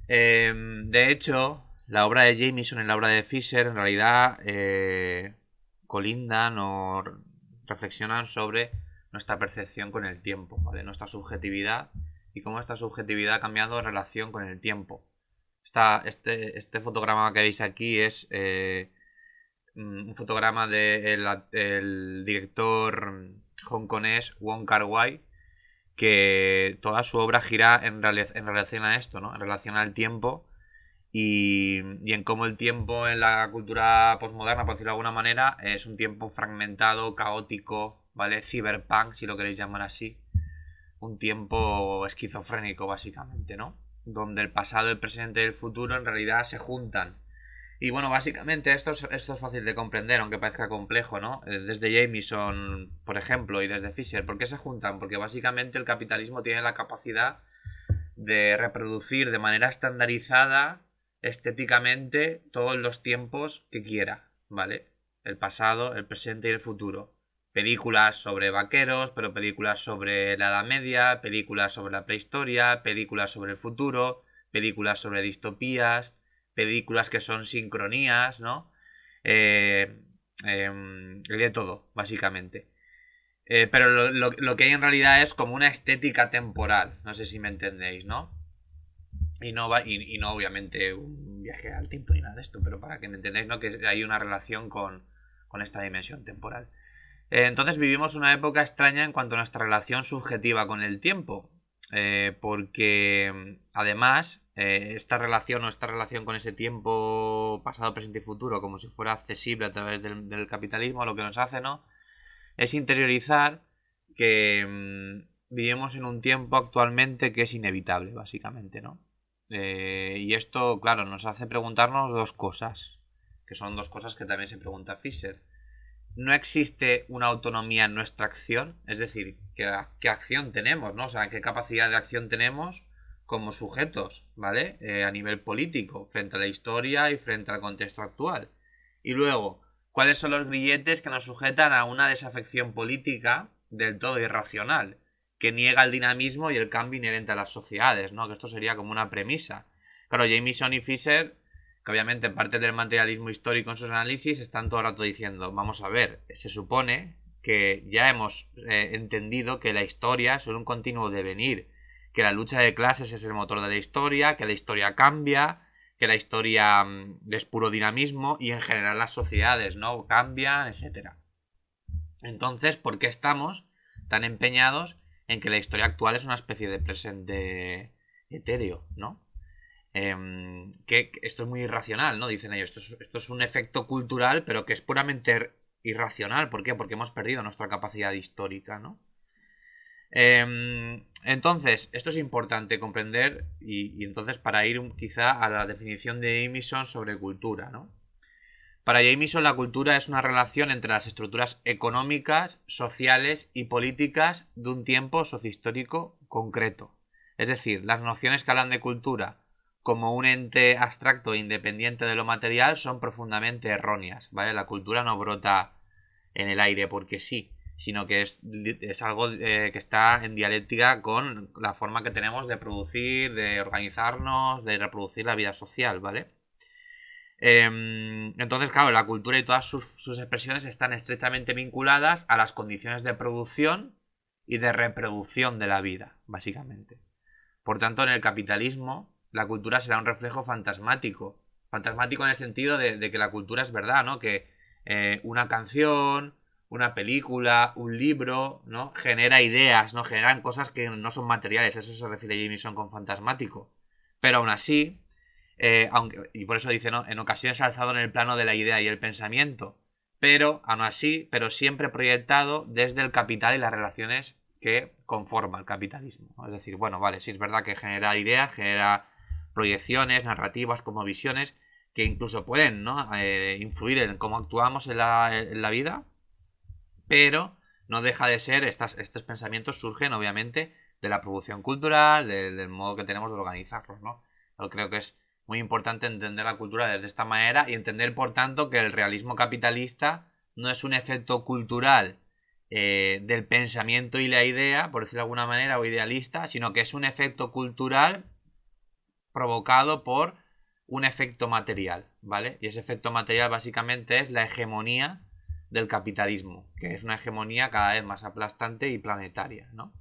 De hecho, la obra de Jameson y la obra de Fischer en realidad colindan o reflexionan sobre nuestra percepción con el tiempo, ¿vale? Nuestra subjetividad y cómo esta subjetividad ha cambiado en relación con el tiempo. Este fotograma que veis aquí es un fotograma del director hongkonés Wong Kar-wai, que toda su obra gira en relación a esto, ¿no? En relación al tiempo y en cómo el tiempo en la cultura postmoderna, por decirlo de alguna manera, es un tiempo fragmentado, caótico, ¿vale? Cyberpunk, si lo queréis llamar así. Un tiempo esquizofrénico, básicamente, ¿no? Donde el pasado, el presente y el futuro en realidad se juntan. Y bueno, básicamente esto es fácil de comprender, aunque parezca complejo, ¿no? Desde Jameson, por ejemplo, y desde Fisher. ¿Por qué se juntan? Porque básicamente el capitalismo tiene la capacidad de reproducir de manera estandarizada, estéticamente, todos los tiempos que quiera, ¿vale? El pasado, el presente y el futuro. Películas sobre vaqueros, pero películas sobre la Edad Media, películas sobre la prehistoria, películas sobre el futuro, películas sobre distopías, películas que son sincronías, ¿no? De todo, básicamente. Pero lo que hay en realidad es como una estética temporal, no sé si me entendéis, ¿no? Y no obviamente un viaje al tiempo ni nada de esto, pero para que me entendáis, ¿no? Que hay una relación con esta dimensión temporal. Entonces vivimos una época extraña en cuanto a nuestra relación subjetiva con el tiempo, porque además esta relación con ese tiempo pasado, presente y futuro, como si fuera accesible a través del capitalismo, lo que nos hace, ¿no? Es interiorizar que vivimos en un tiempo actualmente que es inevitable, básicamente, ¿no? Y esto, claro, nos hace preguntarnos dos cosas, que son dos cosas que también se pregunta Fisher. No existe una autonomía en nuestra acción, es decir, ¿qué acción tenemos, ¿no? O sea, qué capacidad de acción tenemos como sujetos, ¿vale? A nivel político, frente a la historia y frente al contexto actual. Y luego, ¿cuáles son los grilletes que nos sujetan a una desafección política del todo irracional, que niega el dinamismo y el cambio inherente a las sociedades, ¿no? Que esto sería como una premisa. Claro, Jameson y Fisher, que obviamente parte del materialismo histórico en sus análisis, están todo el rato diciendo, vamos a ver, se supone que ya hemos entendido que la historia es un continuo devenir, que la lucha de clases es el motor de la historia, que la historia cambia, que la historia es puro dinamismo y en general las sociedades, ¿no? Cambian, etc. Entonces, ¿por qué estamos tan empeñados en que la historia actual es una especie de presente etéreo, ¿no? Que esto es muy irracional, ¿no? Dicen ellos, esto es un efecto cultural, pero que es puramente irracional. ¿Por qué? Porque hemos perdido nuestra capacidad histórica, ¿no? Entonces, esto es importante comprender y entonces para ir quizá a la definición de Jameson sobre cultura, ¿no? Para Jameson la cultura es una relación entre las estructuras económicas, sociales y políticas de un tiempo sociohistórico concreto. Es decir, las nociones que hablan de cultura como un ente abstracto e independiente de lo material son profundamente erróneas, ¿vale? La cultura no brota en el aire porque sí, sino que es algo que está en dialéctica con la forma que tenemos de producir, de organizarnos, de reproducir la vida social, ¿vale? Entonces, claro, la cultura y todas sus expresiones están estrechamente vinculadas a las condiciones de producción y de reproducción de la vida, básicamente. Por tanto, en el capitalismo la cultura será un reflejo fantasmático. Fantasmático en el sentido de que la cultura es verdad, ¿no? Que una canción, una película, un libro, ¿no? Genera ideas, ¿no? Generan cosas que no son materiales. A eso se refiere Jameson con fantasmático. Pero aún así, y por eso dice, ¿no? En ocasiones alzado en el plano de la idea y el pensamiento. Pero, aún así, pero siempre proyectado desde el capital y las relaciones que conforma el capitalismo. Es decir, bueno, vale, sí es verdad que genera ideas, genera proyecciones, narrativas como visiones que incluso pueden, ¿no? Influir en cómo actuamos en la vida, pero no deja de ser, estos pensamientos surgen obviamente de la producción cultural, del modo que tenemos de organizarlos, ¿no? Yo creo que es muy importante entender la cultura desde esta manera y entender por tanto que el realismo capitalista no es un efecto cultural del pensamiento y la idea, por decirlo de alguna manera, o idealista, sino que es un efecto cultural provocado por un efecto material, ¿vale? Y ese efecto material básicamente es la hegemonía del capitalismo, que es una hegemonía cada vez más aplastante y planetaria, ¿no?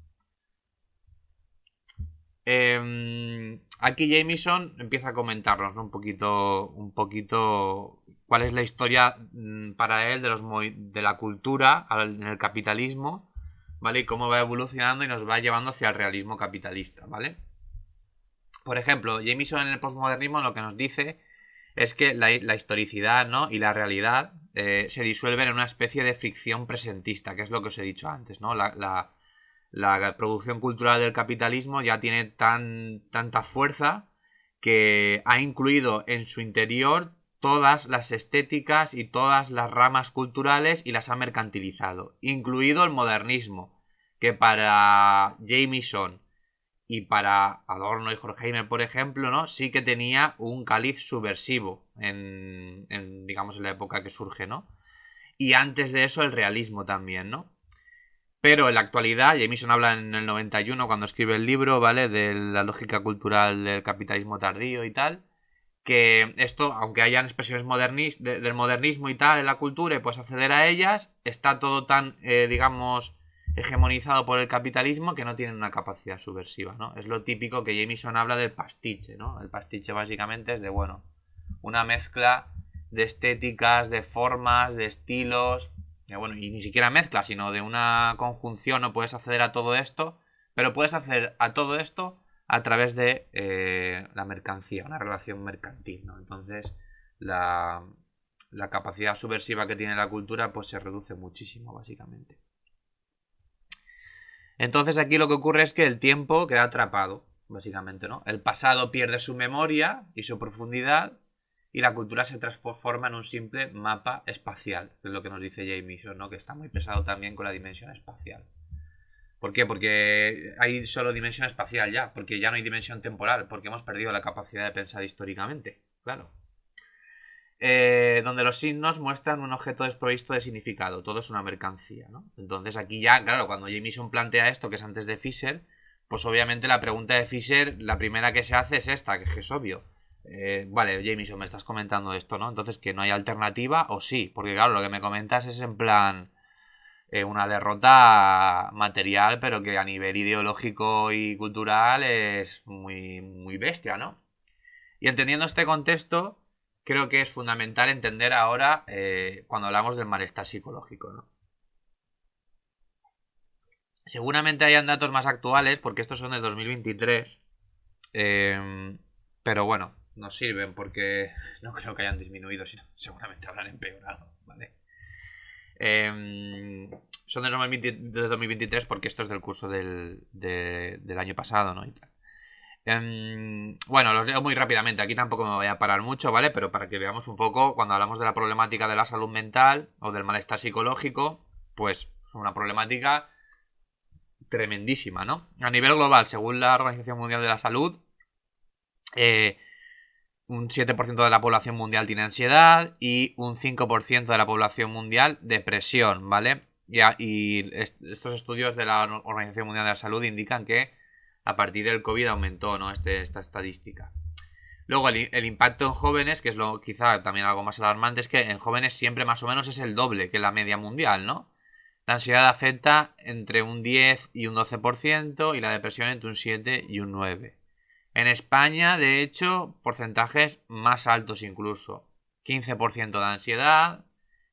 Aquí Jameson empieza a comentarnos, ¿no? un poquito cuál es la historia para él de la cultura en el capitalismo, ¿vale? Y cómo va evolucionando y nos va llevando hacia el realismo capitalista, ¿vale? Por ejemplo, Jameson en el postmodernismo lo que nos dice es que la historicidad, ¿no? Y la realidad se disuelven en una especie de ficción presentista, que es lo que os he dicho antes, ¿no? La producción cultural del capitalismo ya tiene tanta fuerza que ha incluido en su interior todas las estéticas y todas las ramas culturales y las ha mercantilizado, incluido el modernismo, que para Jameson y para Adorno y Horkheimer, por ejemplo, ¿no? Sí que tenía un caliz subversivo digamos, en la época que surge, ¿no? Y antes de eso el realismo también, ¿no? Pero en la actualidad, Jameson habla en el 91 cuando escribe el libro, ¿vale? De la lógica cultural del capitalismo tardío y tal, que esto, aunque hayan expresiones del modernismo y tal en la cultura y puedes acceder a ellas, está todo tan, digamos, hegemonizado por el capitalismo que no tienen una capacidad subversiva, ¿no? Es lo típico que Jameson habla del pastiche, ¿no? El pastiche básicamente es de, bueno, una mezcla de estéticas, de formas, de estilos, bueno, y ni siquiera mezcla, sino de una conjunción. No puedes acceder a todo esto, pero puedes acceder a todo esto a través de la mercancía, una relación mercantil, ¿no? Entonces la capacidad subversiva que tiene la cultura pues se reduce muchísimo, básicamente. Entonces aquí lo que ocurre es que el tiempo queda atrapado, básicamente, ¿no? El pasado pierde su memoria y su profundidad y la cultura se transforma en un simple mapa espacial, que es lo que nos dice Jameson, ¿no? Que está muy pesado también con la dimensión espacial. ¿Por qué? Porque hay solo dimensión espacial ya, porque ya no hay dimensión temporal, porque hemos perdido la capacidad de pensar históricamente, claro. Donde los signos muestran un objeto desprovisto de significado, todo es una mercancía, ¿no? Entonces aquí ya, claro, cuando Jameson plantea esto, que es antes de Fisher, pues obviamente la pregunta de Fisher, la primera que se hace es esta, que es obvio. Vale, Jameson, me estás comentando esto, ¿no? Entonces, ¿que no hay alternativa o sí? Porque claro, lo que me comentas es en plan una derrota material, pero que a nivel ideológico y cultural es muy, muy bestia, ¿no? Y entendiendo este contexto, creo que es fundamental entender ahora cuando hablamos del malestar psicológico, ¿no? Seguramente hayan datos más actuales, porque estos son de 2023, pero bueno, nos sirven porque no creo que hayan disminuido, sino seguramente habrán empeorado, ¿vale? Son de 2023 porque esto es del curso del año pasado, ¿no? Y tal. Bueno, los leo muy rápidamente, aquí tampoco me voy a parar mucho, ¿vale? Pero para que veamos un poco, cuando hablamos de la problemática de la salud mental o del malestar psicológico, pues es una problemática tremendísima, ¿no? A nivel global, según la Organización Mundial de la Salud, un 7% de la población mundial tiene ansiedad y un 5% de la población mundial depresión, ¿vale? Y estos estudios de la Organización Mundial de la Salud indican que a partir del COVID aumentó, ¿no? Esta estadística. Luego el impacto en jóvenes, que es quizá también algo más alarmante, es que en jóvenes siempre más o menos es el doble que la media mundial, ¿no? La ansiedad afecta entre un 10 y un 12% y la depresión entre un 7 y un 9%. En España, de hecho, porcentajes más altos incluso. 15% de ansiedad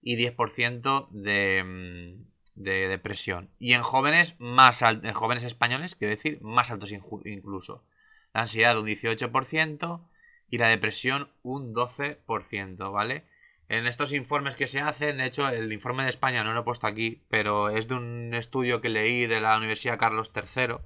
y 10% de depresión. Y en jóvenes en jóvenes españoles, quiero decir, más altos incluso. La ansiedad un 18% y la depresión un 12%, ¿vale? En estos informes que se hacen, de hecho, el informe de España no lo he puesto aquí, pero es de un estudio que leí de la Universidad Carlos III,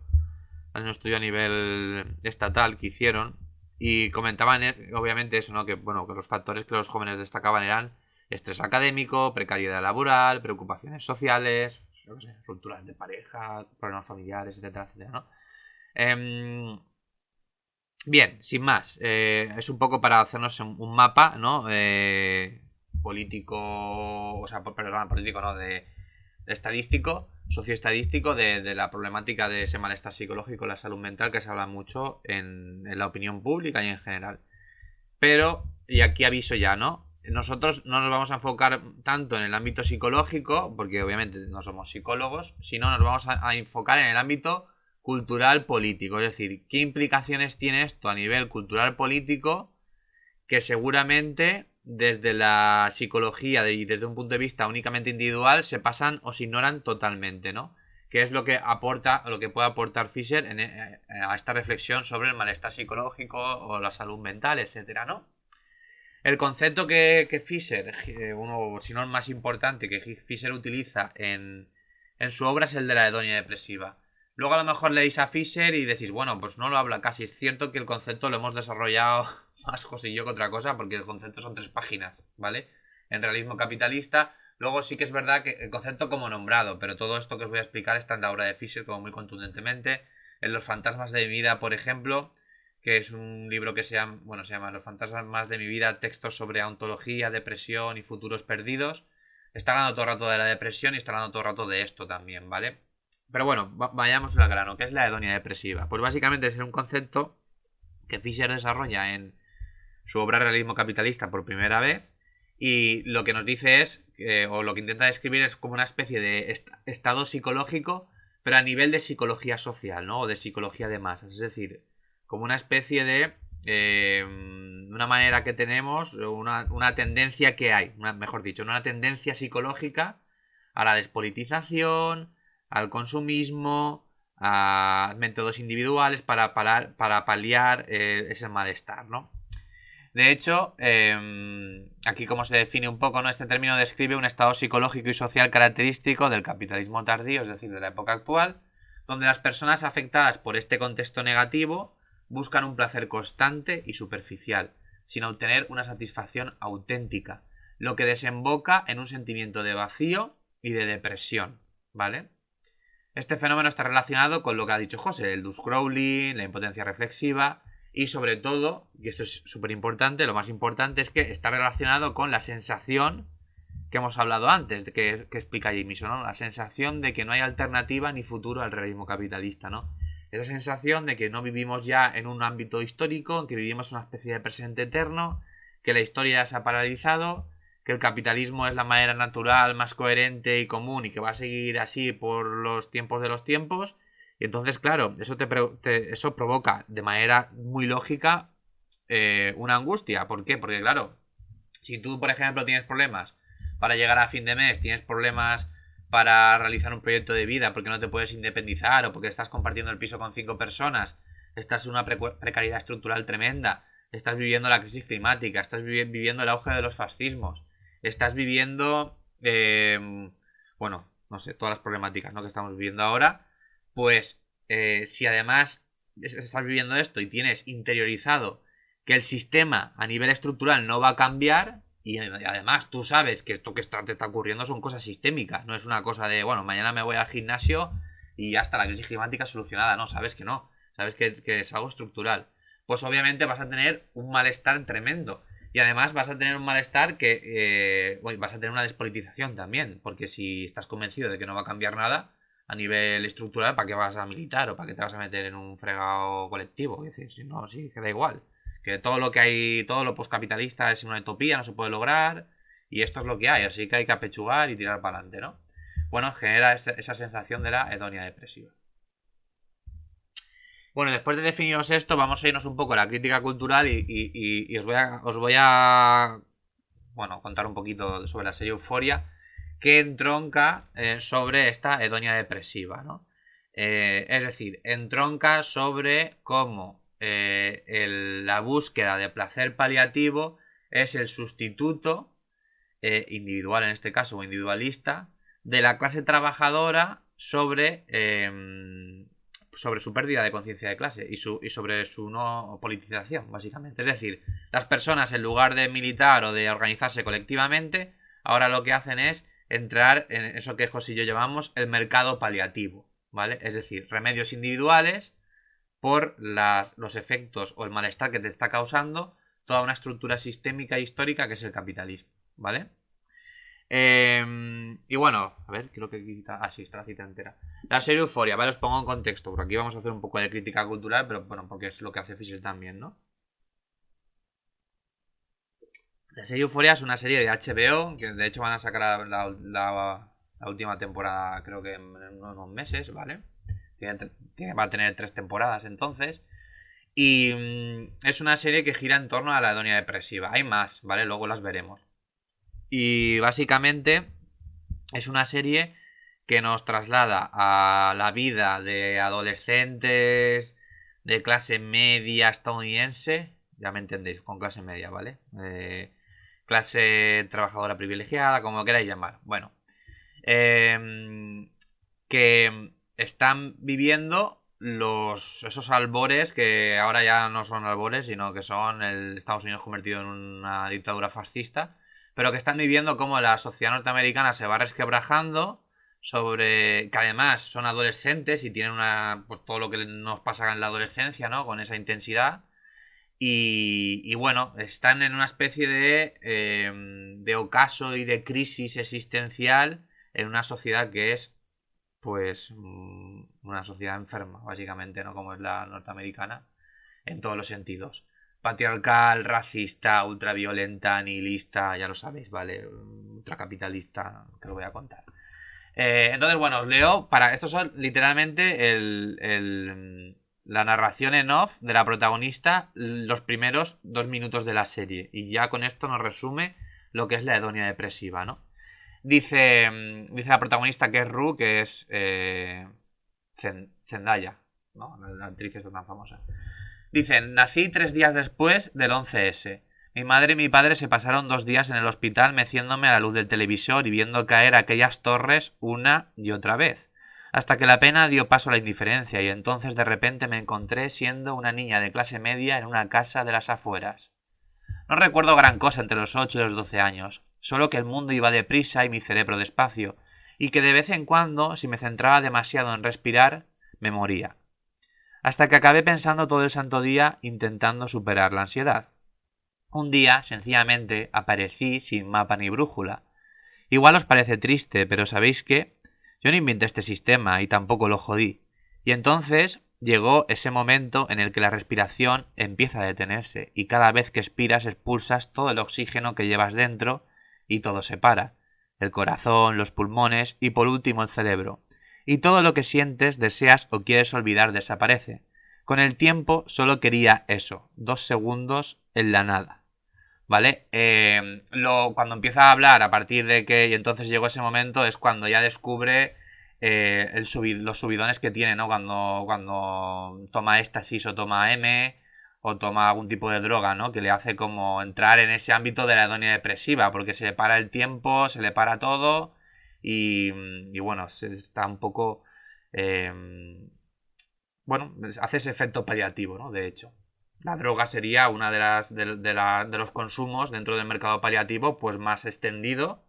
un estudio a nivel estatal que hicieron, y comentaban, obviamente, eso, ¿no? Que, bueno, que los factores que los jóvenes destacaban eran estrés académico, precariedad laboral, preocupaciones sociales, yo qué sé, rupturas de pareja, problemas familiares, etcétera, etcétera, ¿no? Bien, sin más, es un poco para hacernos un mapa, ¿no? Político, o sea, perdón, político, no, de estadístico, socioestadístico de la problemática de ese malestar psicológico, la salud mental, que se habla mucho en la opinión pública y en general. Pero, y aquí aviso ya, ¿no? Nosotros no nos vamos a enfocar tanto en el ámbito psicológico, porque obviamente no somos psicólogos, sino nos vamos a enfocar en el ámbito cultural político. Es decir, ¿qué implicaciones tiene esto a nivel cultural político? Que seguramente desde la psicología y desde un punto de vista únicamente individual se pasan o se ignoran totalmente, ¿no? qué es lo que aporta, o lo que puede aportar Fisher a esta reflexión sobre el malestar psicológico o la salud mental, etcétera, ¿no? El concepto que Fisher, uno, si no el más importante que Fisher utiliza en su obra, es el de la hedonia depresiva. Luego a lo mejor leéis a Fisher y decís, bueno, pues no lo habla casi. Es cierto que el concepto lo hemos desarrollado más José y yo que otra cosa, porque el concepto son 3 páginas, ¿vale? En Realismo Capitalista. Luego sí que es verdad que el concepto como nombrado, pero todo esto que os voy a explicar está en la obra de Fisher como muy contundentemente. En Los fantasmas de mi vida, por ejemplo, que es un libro que se llama Los fantasmas de mi vida, textos sobre ontología, depresión y futuros perdidos. Está hablando todo el rato de la depresión y está hablando todo el rato de esto también, ¿vale? Pero bueno, vayamos al grano. ¿Qué es la hedonia depresiva? Pues básicamente es un concepto que Fisher desarrolla en su obra Realismo Capitalista por primera vez, y lo que nos dice es, o lo que intenta describir es como una especie de estado psicológico, pero a nivel de psicología social, ¿no? O de psicología de masas. Es decir, como una especie de una manera que tenemos, una tendencia que hay, mejor dicho, una tendencia psicológica a la despolitización, al consumismo, a métodos individuales para paliar ese malestar, ¿no? De hecho, aquí como se define un poco, ¿no? Este término describe un estado psicológico y social característico del capitalismo tardío, es decir, de la época actual, donde las personas afectadas por este contexto negativo buscan un placer constante y superficial, sin obtener una satisfacción auténtica, lo que desemboca en un sentimiento de vacío y de depresión, ¿vale? Este fenómeno está relacionado con lo que ha dicho José, el doom scrolling, la impotencia reflexiva y sobre todo, y esto es súper importante, lo más importante es que está relacionado con la sensación que hemos hablado antes, de que explica Jameson, ¿no? La sensación de que no hay alternativa ni futuro al realismo capitalista, ¿no? Esa sensación de que no vivimos ya en un ámbito histórico, que vivimos una especie de presente eterno, que la historia se ha paralizado, que el capitalismo es la manera natural, más coherente y común y que va a seguir así por los tiempos de los tiempos. Y entonces, claro, eso provoca de manera muy lógica una angustia. ¿Por qué? Porque, claro, si tú, por ejemplo, tienes problemas para llegar a fin de mes, tienes problemas para realizar un proyecto de vida porque no te puedes independizar o porque estás compartiendo el piso con 5 personas, estás en una precariedad estructural tremenda, estás viviendo la crisis climática, estás viviendo el auge de los fascismos, estás viviendo, bueno, no sé, todas las problemáticas, ¿no?, que estamos viviendo ahora, pues si además estás viviendo esto y tienes interiorizado que el sistema a nivel estructural no va a cambiar, y además tú sabes que esto que te está ocurriendo son cosas sistémicas, no es una cosa de, bueno, mañana me voy al gimnasio y ya está la crisis climática solucionada, no, sabes que no, sabes que es algo estructural, pues obviamente vas a tener un malestar tremendo. Y además vas a tener un malestar que vas a tener una despolitización también, porque si estás convencido de que no va a cambiar nada a nivel estructural, ¿para qué vas a militar o para qué te vas a meter en un fregado colectivo? Es decir, si no, sí, que da igual. Que todo lo que hay, todo lo postcapitalista es una utopía, no se puede lograr, y esto es lo que hay, así que hay que apechugar y tirar para adelante, ¿no? Bueno, genera esa sensación de la hedonia depresiva. Bueno, después de definiros esto, vamos a irnos un poco a la crítica cultural y os voy a bueno, contar un poquito sobre la serie Euphoria, que entronca sobre esta hedonia depresiva, ¿no? Es decir, entronca sobre cómo la búsqueda de placer paliativo es el sustituto individual, en este caso, o individualista, de la clase trabajadora sobre su pérdida de conciencia de clase y sobre su no politización, básicamente. Es decir, las personas, en lugar de militar o de organizarse colectivamente, ahora lo que hacen es entrar en eso que José y yo llamamos el mercado paliativo, ¿vale? Es decir, remedios individuales por los efectos o el malestar que te está causando toda una estructura sistémica e histórica que es el capitalismo, ¿vale? Y bueno, a ver, creo que quita. Ah, sí, está la cita entera. La serie Euphoria, vale, os pongo en contexto, porque aquí vamos a hacer un poco de crítica cultural, pero bueno, porque es lo que hace Fisher también, ¿no? La serie Euphoria es una serie de HBO, que de hecho van a sacar la última temporada, creo que en unos meses, ¿vale? Va a tener 3 temporadas entonces. Y es una serie que gira en torno a la hedonia depresiva. Hay más, ¿vale? Luego las veremos. Y básicamente es una serie que nos traslada a la vida de adolescentes de clase media estadounidense, ya me entendéis, con clase media, ¿vale? Clase trabajadora privilegiada, como lo queráis llamar. Bueno, que están viviendo esos albores que ahora ya no son albores, sino que son el Estados Unidos convertido en una dictadura fascista, pero que están viviendo cómo la sociedad norteamericana se va resquebrajando, sobre que además son adolescentes y tienen pues todo lo que nos pasa en la adolescencia, ¿no? Con esa intensidad. Y bueno, están en una especie de ocaso y de crisis existencial en una sociedad que es, pues, una sociedad enferma, básicamente, ¿no? Como es la norteamericana, en todos los sentidos. Patriarcal, racista, ultraviolenta, nihilista, ya lo sabéis, ¿vale? Ultracapitalista, que os voy a contar. Entonces, bueno, os leo. Estos son literalmente la narración en off de la protagonista, los primeros 2 minutos de la serie. Y ya con esto nos resume lo que es la hedonia depresiva, ¿no? Dice la protagonista, que es Rue, que es Zendaya, ¿no? La actriz que está tan famosa. Dice: nací 3 días después del 11S. Mi madre y mi padre se pasaron 2 días en el hospital meciéndome a la luz del televisor y viendo caer aquellas torres una y otra vez, hasta que la pena dio paso a la indiferencia, y entonces de repente me encontré siendo una niña de clase media en una casa de las afueras. No recuerdo gran cosa entre los 8 y los 12 años, solo que el mundo iba deprisa y mi cerebro despacio, y que de vez en cuando, si me centraba demasiado en respirar, me moría. Hasta que acabé pensando todo el santo día intentando superar la ansiedad. Un día, sencillamente, aparecí sin mapa ni brújula. Igual os parece triste, pero ¿sabéis qué? Yo no inventé este sistema y tampoco lo jodí. Y entonces llegó ese momento en el que la respiración empieza a detenerse y cada vez que expiras expulsas todo el oxígeno que llevas dentro y todo se para. El corazón, los pulmones y por último el cerebro. Y todo lo que sientes, deseas o quieres olvidar desaparece. Con el tiempo solo quería eso, 2 segundos en la nada. ¿Vale? Cuando empieza a hablar a partir de que, y entonces llegó ese momento, es cuando ya descubre los subidones que tiene, ¿no? Cuando toma éxtasis o toma M o toma algún tipo de droga, ¿no? Que le hace como entrar en ese ámbito de la hedonia depresiva, porque se le para el tiempo, se le para todo y bueno, está un poco... bueno, hace ese efecto paliativo, ¿no? De hecho. La droga sería una de los consumos dentro del mercado paliativo, pues más extendido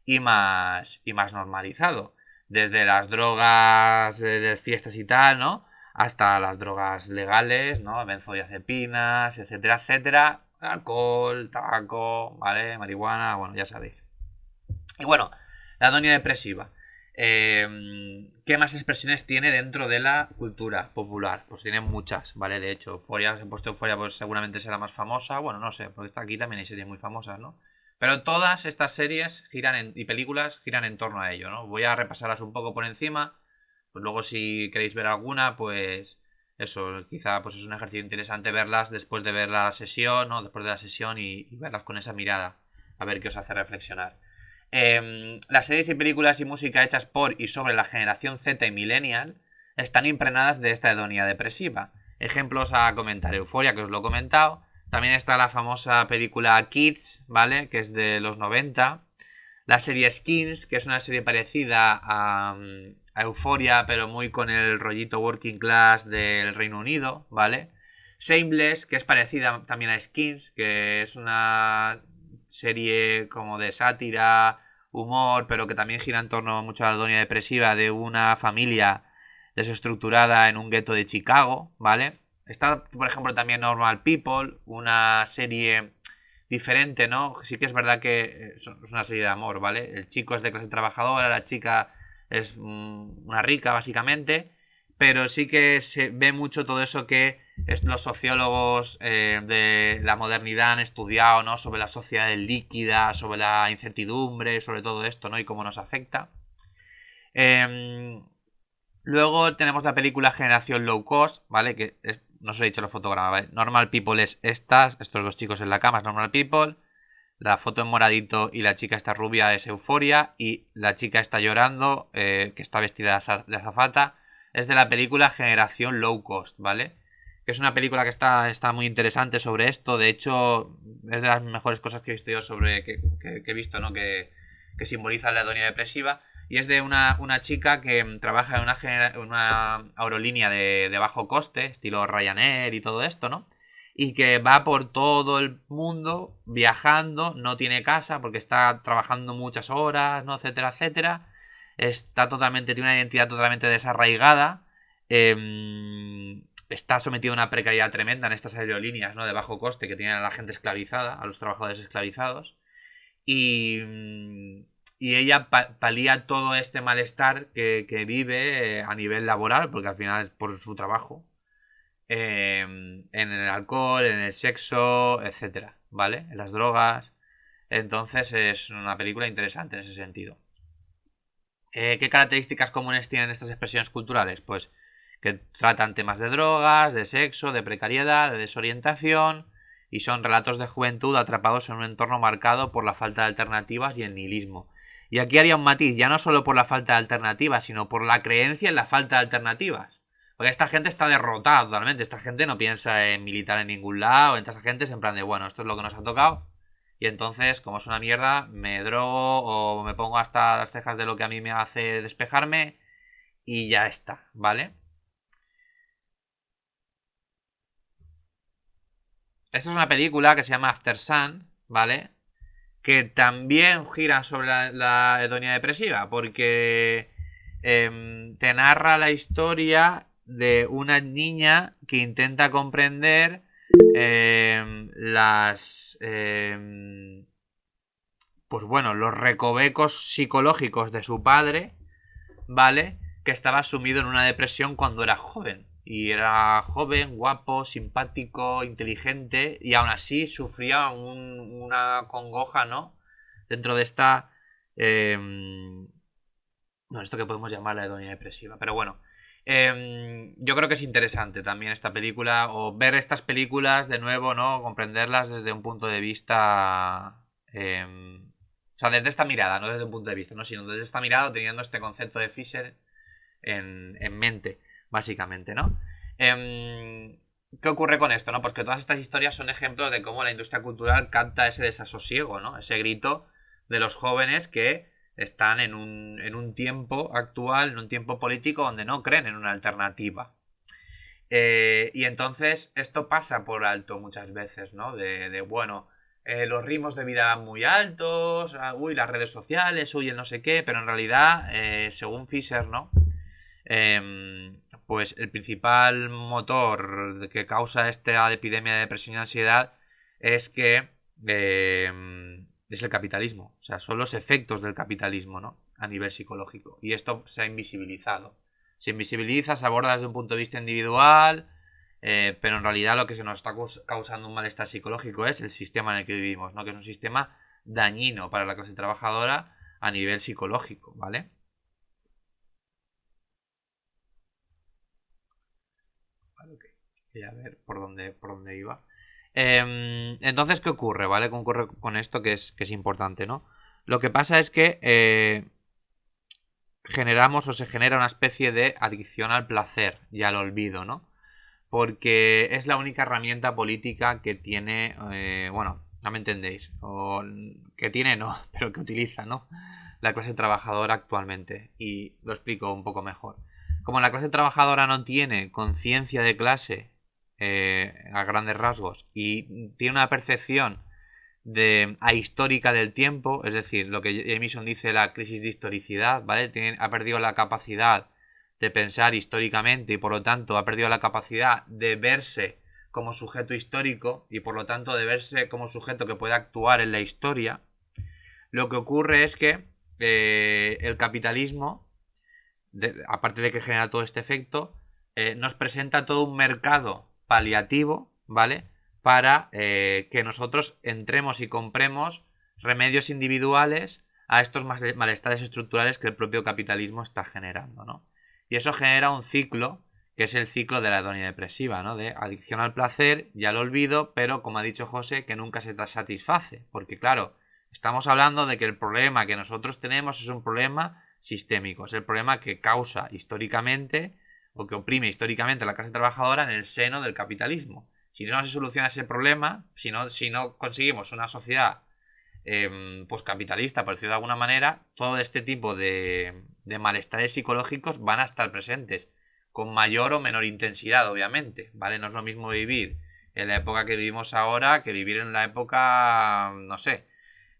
y más normalizado. Desde las drogas de fiestas y tal, ¿no? Hasta las drogas legales, ¿no? Benzodiazepinas, etcétera, etcétera. Alcohol, tabaco, ¿vale? Marihuana, bueno, ya sabéis. Y bueno, la hedonia depresiva. ¿Qué más expresiones tiene dentro de la cultura popular? Pues tiene muchas, ¿vale? De hecho, Euphoria, he puesto Euphoria, pues seguramente será más famosa. Bueno, no sé, porque aquí también hay series muy famosas, ¿no? Pero todas estas series y películas giran en torno a ello, ¿no? Voy a repasarlas un poco por encima. Pues luego si queréis ver alguna, pues eso, quizá pues es un ejercicio interesante verlas después de ver la sesión, ¿no? Después de la sesión y verlas con esa mirada. A ver qué os hace reflexionar. Las series y películas y música hechas por y sobre la generación Z y Millennial están impregnadas de esta hedonia depresiva. Ejemplos a comentar: Euphoria, que os lo he comentado. También está la famosa película Kids, ¿vale? Que es de los 90. La serie Skins, que es una serie parecida a Euphoria, pero muy con el rollito working class del Reino Unido, ¿vale? Shameless, que es parecida también a Skins, que es una serie como de sátira, humor, pero que también gira en torno mucho a la hedonia depresiva de una familia desestructurada en un gueto de Chicago, ¿vale? Está, por ejemplo, también Normal People, una serie diferente, ¿no? Sí que es verdad que es una serie de amor, ¿vale? El chico es de clase trabajadora, la chica es una rica, básicamente, pero sí que se ve mucho todo eso que los sociólogos de la modernidad han estudiado, ¿no? Sobre la sociedad líquida, sobre la incertidumbre, sobre todo esto, ¿no? Y cómo nos afecta. Luego tenemos la película Generación Low Cost, ¿vale? Que no os he dicho los fotogramas, ¿vale? Normal People es estos 2 chicos en la cama, es Normal People. La foto en moradito y la chica está rubia es Euforia, y la chica está llorando, que está vestida de azafata, es de la película Generación Low Cost, ¿vale? Que es una película que está muy interesante sobre esto. De hecho, es de las mejores cosas que he visto yo sobre que he visto, ¿no? Que simboliza la hedonia depresiva. Y es de una chica que trabaja en una aerolínea de bajo coste, estilo Ryanair y todo esto, ¿no? Y que va por todo el mundo viajando, no tiene casa porque está trabajando muchas horas, ¿no? Etcétera, etcétera. Tiene una identidad totalmente desarraigada. Está sometido a una precariedad tremenda en estas aerolíneas, ¿no? De bajo coste que tienen a la gente esclavizada, a los trabajadores esclavizados. Y ella palía todo este malestar que vive a nivel laboral, porque al final es por su trabajo, en el alcohol, en el sexo, etcétera, ¿vale? En las drogas. Entonces es una película interesante en ese sentido. ¿Qué características comunes tienen estas expresiones culturales? Pues que tratan temas de drogas, de sexo, de precariedad, de desorientación, y son relatos de juventud atrapados en un entorno marcado por la falta de alternativas y el nihilismo. Y aquí haría un matiz, ya no solo por la falta de alternativas, sino por la creencia en la falta de alternativas. Porque esta gente está derrotada totalmente, esta gente no piensa en militar en ningún lado, esta gente es en plan de, bueno, esto es lo que nos ha tocado, y entonces, como es una mierda, me drogo o me pongo hasta las cejas de lo que a mí me hace despejarme y ya está, ¿vale? Esta es una película que se llama After Sun, ¿vale? Que también gira sobre la hedonia depresiva, porque te narra la historia de una niña que intenta comprender pues bueno, los recovecos psicológicos de su padre, ¿vale? Que estaba sumido en una depresión cuando era joven. Y era joven, guapo, simpático, inteligente, y aún así sufría una congoja, ¿no? Dentro de esta... no, esto que podemos llamar la hedonia depresiva. Pero bueno, yo creo que es interesante también esta película, o ver estas películas de nuevo, ¿no? Comprenderlas desde un punto de vista... o sea, desde esta mirada, no desde un punto de vista, ¿no? Sino desde esta mirada, teniendo este concepto de Fisher en mente, básicamente, ¿no? ¿Qué ocurre con esto, no? Pues que todas estas historias son ejemplos de cómo la industria cultural capta ese desasosiego, ¿no? Ese grito de los jóvenes que están en un tiempo actual, en un tiempo político donde no creen en una alternativa. Y entonces esto pasa por alto muchas veces, ¿no? Bueno, los ritmos de vida muy altos, uy, las redes sociales, uy, el no sé qué, pero en realidad, según Fisher, ¿no? Pues el principal motor que causa esta epidemia de depresión y ansiedad es que es el capitalismo. O sea, son los efectos del capitalismo, ¿no? A nivel psicológico. Y esto se ha invisibilizado. Se invisibiliza, se aborda desde un punto de vista individual, pero en realidad lo que se nos está causando un malestar psicológico es el sistema en el que vivimos, ¿no? Que es un sistema dañino para la clase trabajadora a nivel psicológico, ¿vale? A ver por dónde iba. Entonces, ¿qué ocurre? ¿Vale? ¿Qué ocurre con esto que es importante, ¿no? Lo que pasa es que generamos o se genera una especie de adicción al placer y al olvido, ¿no? Porque es la única herramienta política que tiene, bueno, no me entendéis, o que tiene no, pero que utiliza, ¿no? La clase trabajadora actualmente. Y lo explico un poco mejor. Como la clase trabajadora no tiene conciencia de clase a grandes rasgos y tiene una percepción ahistórica del tiempo, es decir, lo que Jameson dice la crisis de historicidad, ¿vale? Ha perdido la capacidad de pensar históricamente y por lo tanto ha perdido la capacidad de verse como sujeto histórico y por lo tanto de verse como sujeto que puede actuar en la historia. Lo que ocurre es que el capitalismo, aparte de que genera todo este efecto, nos presenta todo un mercado paliativo, ¿vale? Para que nosotros entremos y compremos remedios individuales a estos malestares estructurales que el propio capitalismo está generando, ¿no? Y eso genera un ciclo que es el ciclo de la hedonia depresiva, ¿no? De adicción al placer y al olvido, pero como ha dicho José, que nunca se satisface. Porque claro, estamos hablando de que el problema que nosotros tenemos es un problema sistémico, es el problema que causa históricamente o que oprime históricamente a la clase trabajadora en el seno del capitalismo. Si no se soluciona ese problema, si no conseguimos una sociedad pues capitalista, por decirlo de alguna manera, todo este tipo de malestares psicológicos van a estar presentes, con mayor o menor intensidad, obviamente, ¿vale? No es lo mismo vivir en la época que vivimos ahora que vivir en la época, no sé,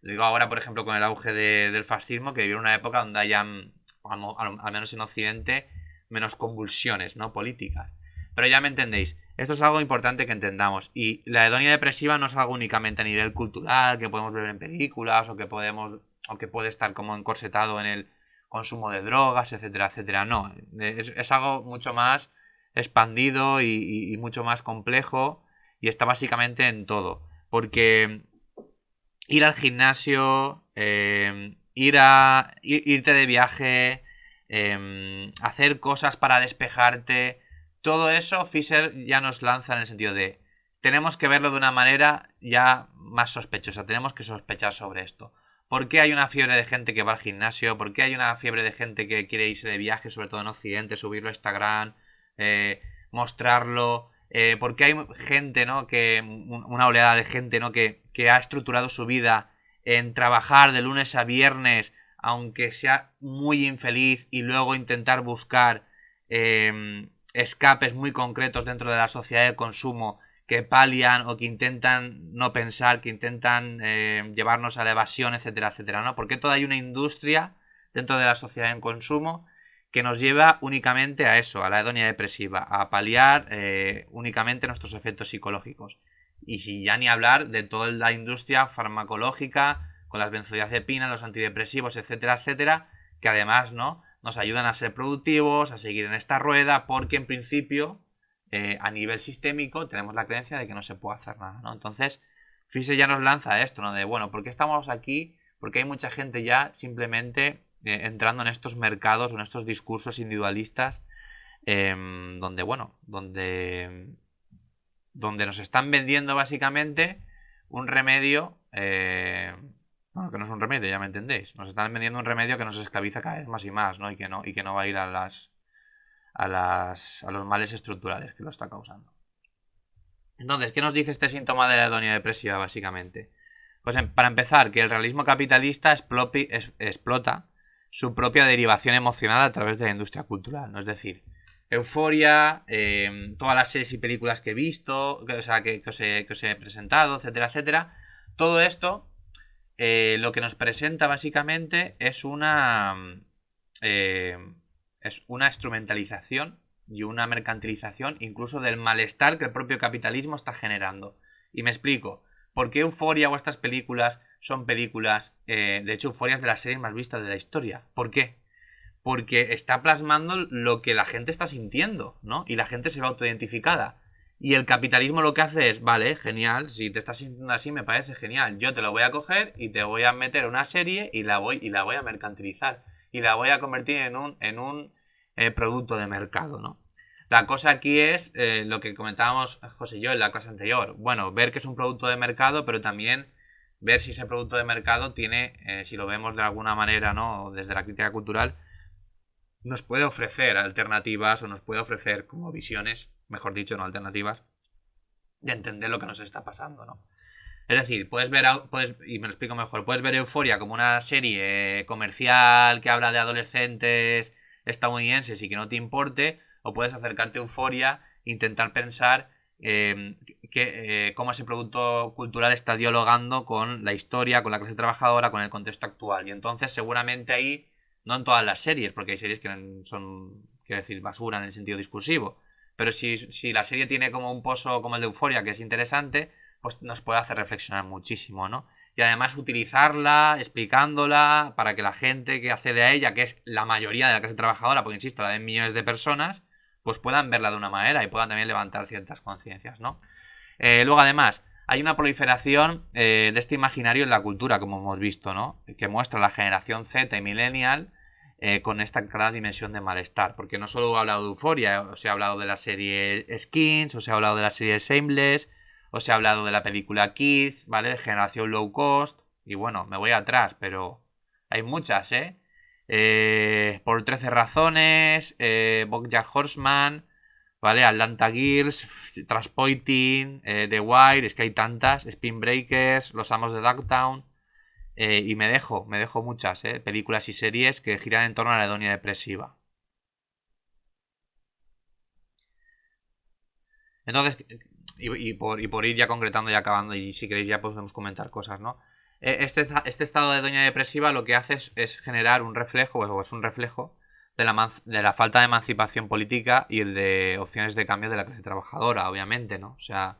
lo digo ahora, por ejemplo, con el auge del fascismo, que vivir en una época donde hayan, al menos en Occidente, menos convulsiones, ¿no? Políticas. Pero ya me entendéis. Esto es algo importante que entendamos. Y la hedonia depresiva no es algo únicamente a nivel cultural, que podemos ver en películas, o que puede estar como encorsetado en el consumo de drogas, etcétera, etcétera. No, es algo mucho más expandido y mucho más complejo, y está básicamente en todo. Porque ir al gimnasio, irte de viaje, hacer cosas para despejarte, todo eso Fisher ya nos lanza en el sentido de tenemos que verlo de una manera ya más sospechosa, tenemos que sospechar sobre esto. ¿Por qué hay una fiebre de gente que va al gimnasio? ¿Por qué hay una fiebre de gente que quiere irse de viaje, sobre todo en Occidente, subirlo a Instagram, mostrarlo? ¿Por qué hay gente, ¿no? Una oleada de gente, ¿no? que ha estructurado su vida en trabajar de lunes a viernes, aunque sea muy infeliz, y luego intentar buscar escapes muy concretos dentro de la sociedad de consumo que palian o que intentan no pensar, que intentan llevarnos a la evasión, etcétera, etcétera, ¿no? Porque toda hay una industria dentro de la sociedad en consumo que nos lleva únicamente a eso, a la hedonia depresiva, a paliar únicamente nuestros efectos psicológicos. Y si ya ni hablar de toda la industria farmacológica, con las benzodiazepinas, los antidepresivos, etcétera, etcétera, que además, ¿no?, nos ayudan a ser productivos, a seguir en esta rueda, porque en principio, a nivel sistémico, tenemos la creencia de que no se puede hacer nada, ¿no? Entonces, Fisher ya nos lanza esto, ¿no? De, bueno, ¿por qué estamos aquí? Porque hay mucha gente ya simplemente entrando en estos mercados, en estos discursos individualistas, donde nos están vendiendo básicamente un remedio, bueno, que no es un remedio, ya me entendéis. Nos están vendiendo un remedio que nos esclaviza cada vez más y más, ¿no? Y que no va a ir a los males estructurales que lo está causando. Entonces, ¿qué nos dice este síntoma de la hedonia depresiva, básicamente? Pues para empezar, que el realismo capitalista explota su propia derivación emocional a través de la industria cultural, ¿no? Es decir, Euforia, todas las series y películas que he visto, que os he presentado, etcétera, etcétera. Todo esto lo que nos presenta básicamente es una instrumentalización y una mercantilización incluso del malestar que el propio capitalismo está generando. Y me explico. ¿Por qué Euforia o estas películas son películas? De hecho, Euforia es de las series más vistas de la historia. ¿Por qué? Porque está plasmando lo que la gente está sintiendo, ¿no? Y la gente se ve autoidentificada. Y el capitalismo lo que hace es, vale, genial, si te estás sintiendo así me parece genial. Yo te lo voy a coger y te voy a meter en una serie y la voy a mercantilizar. Y la voy a convertir en un producto de mercado, ¿no? La cosa aquí es lo que comentábamos José y yo en la clase anterior. Bueno, ver que es un producto de mercado, pero también ver si ese producto de mercado tiene, si lo vemos de alguna manera, ¿no?, desde la crítica cultural, nos puede ofrecer alternativas o nos puede ofrecer como visiones, mejor dicho, no alternativas, de entender lo que nos está pasando, ¿no? Es decir, y me lo explico mejor, puedes ver Euforia como una serie comercial que habla de adolescentes estadounidenses y que no te importe, o puedes acercarte a Euforia e intentar pensar cómo ese producto cultural está dialogando con la historia, con la clase trabajadora, con el contexto actual. Y entonces seguramente ahí, no en todas las series, porque hay series que son, quiero decir, basura en el sentido discursivo, pero si la serie tiene como un pozo como el de Euforia, que es interesante, pues nos puede hacer reflexionar muchísimo, ¿no? Y además utilizarla, explicándola, para que la gente que accede a ella, que es la mayoría de la clase trabajadora, porque insisto, la de millones de personas, pues puedan verla de una manera y puedan también levantar ciertas conciencias, ¿no? Luego, además, hay una proliferación de este imaginario en la cultura, como hemos visto, ¿no? Que muestra la generación Z y millennial con esta clara dimensión de malestar. Porque no solo he hablado de Euphoria, os he hablado de la serie Skins, os he hablado de la serie Shameless, os he hablado de la película Kids, ¿vale? De Generación Low Cost. Y bueno, me voy atrás, pero hay muchas, por 13 razones, BoJack Horseman, ¿vale? Atlanta Girls, Transpoiting, The Wire, es que hay tantas, Spin Breakers, Los Amos de Dogtown, y me dejo muchas, películas y series que giran en torno a la hedonia depresiva. Entonces, y por ir ya concretando y acabando, y si queréis ya podemos comentar cosas, ¿no? Este estado de hedonia depresiva lo que hace es generar un reflejo, o es un reflejo de la falta de emancipación política y el de opciones de cambio de la clase trabajadora, obviamente, ¿no? O sea,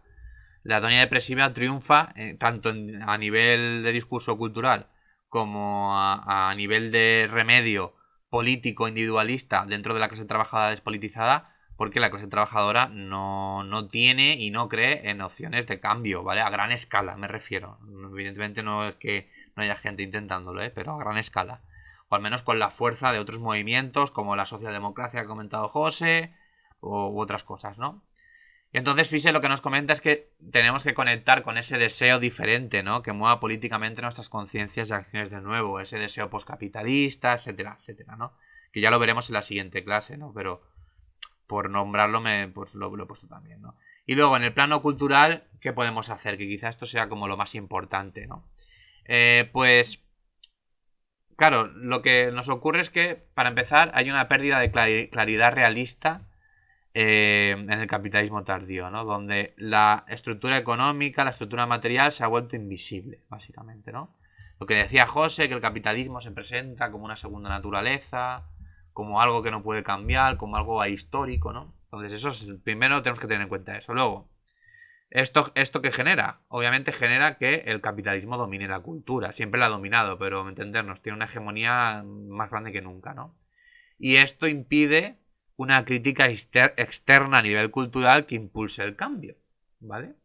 la hedonia depresiva triunfa tanto a nivel de discurso cultural como a nivel de remedio político individualista dentro de la clase trabajadora despolitizada, porque la clase trabajadora no tiene y no cree en opciones de cambio, ¿vale? A gran escala, me refiero. Evidentemente no es que no haya gente intentándolo, pero a gran escala. O al menos con la fuerza de otros movimientos, como la socialdemocracia que ha comentado José, u otras cosas, ¿no? Y entonces Fischer lo que nos comenta es que tenemos que conectar con ese deseo diferente, ¿no? Que mueva políticamente nuestras conciencias y acciones de nuevo, ese deseo poscapitalista, etcétera, etcétera, ¿no? Que ya lo veremos en la siguiente clase, ¿no? Pero por nombrarlo pues lo he puesto también, ¿no? Y luego en el plano cultural, ¿qué podemos hacer? Que quizá esto sea como lo más importante, ¿no? Pues claro, lo que nos ocurre es que, para empezar, hay una pérdida de claridad realista en el capitalismo tardío, ¿no? Donde la estructura económica, la estructura material se ha vuelto invisible, básicamente, ¿no? Lo que decía José, que el capitalismo se presenta como una segunda naturaleza, como algo que no puede cambiar, como algo ahistórico, ¿no? Entonces eso es, primero tenemos que tener en cuenta eso. Luego, ¿esto qué genera? Obviamente genera que el capitalismo domine la cultura. Siempre la ha dominado, pero entendernos, tiene una hegemonía más grande que nunca, ¿no? Y esto impide una crítica externa a nivel cultural que impulse el cambio, ¿vale?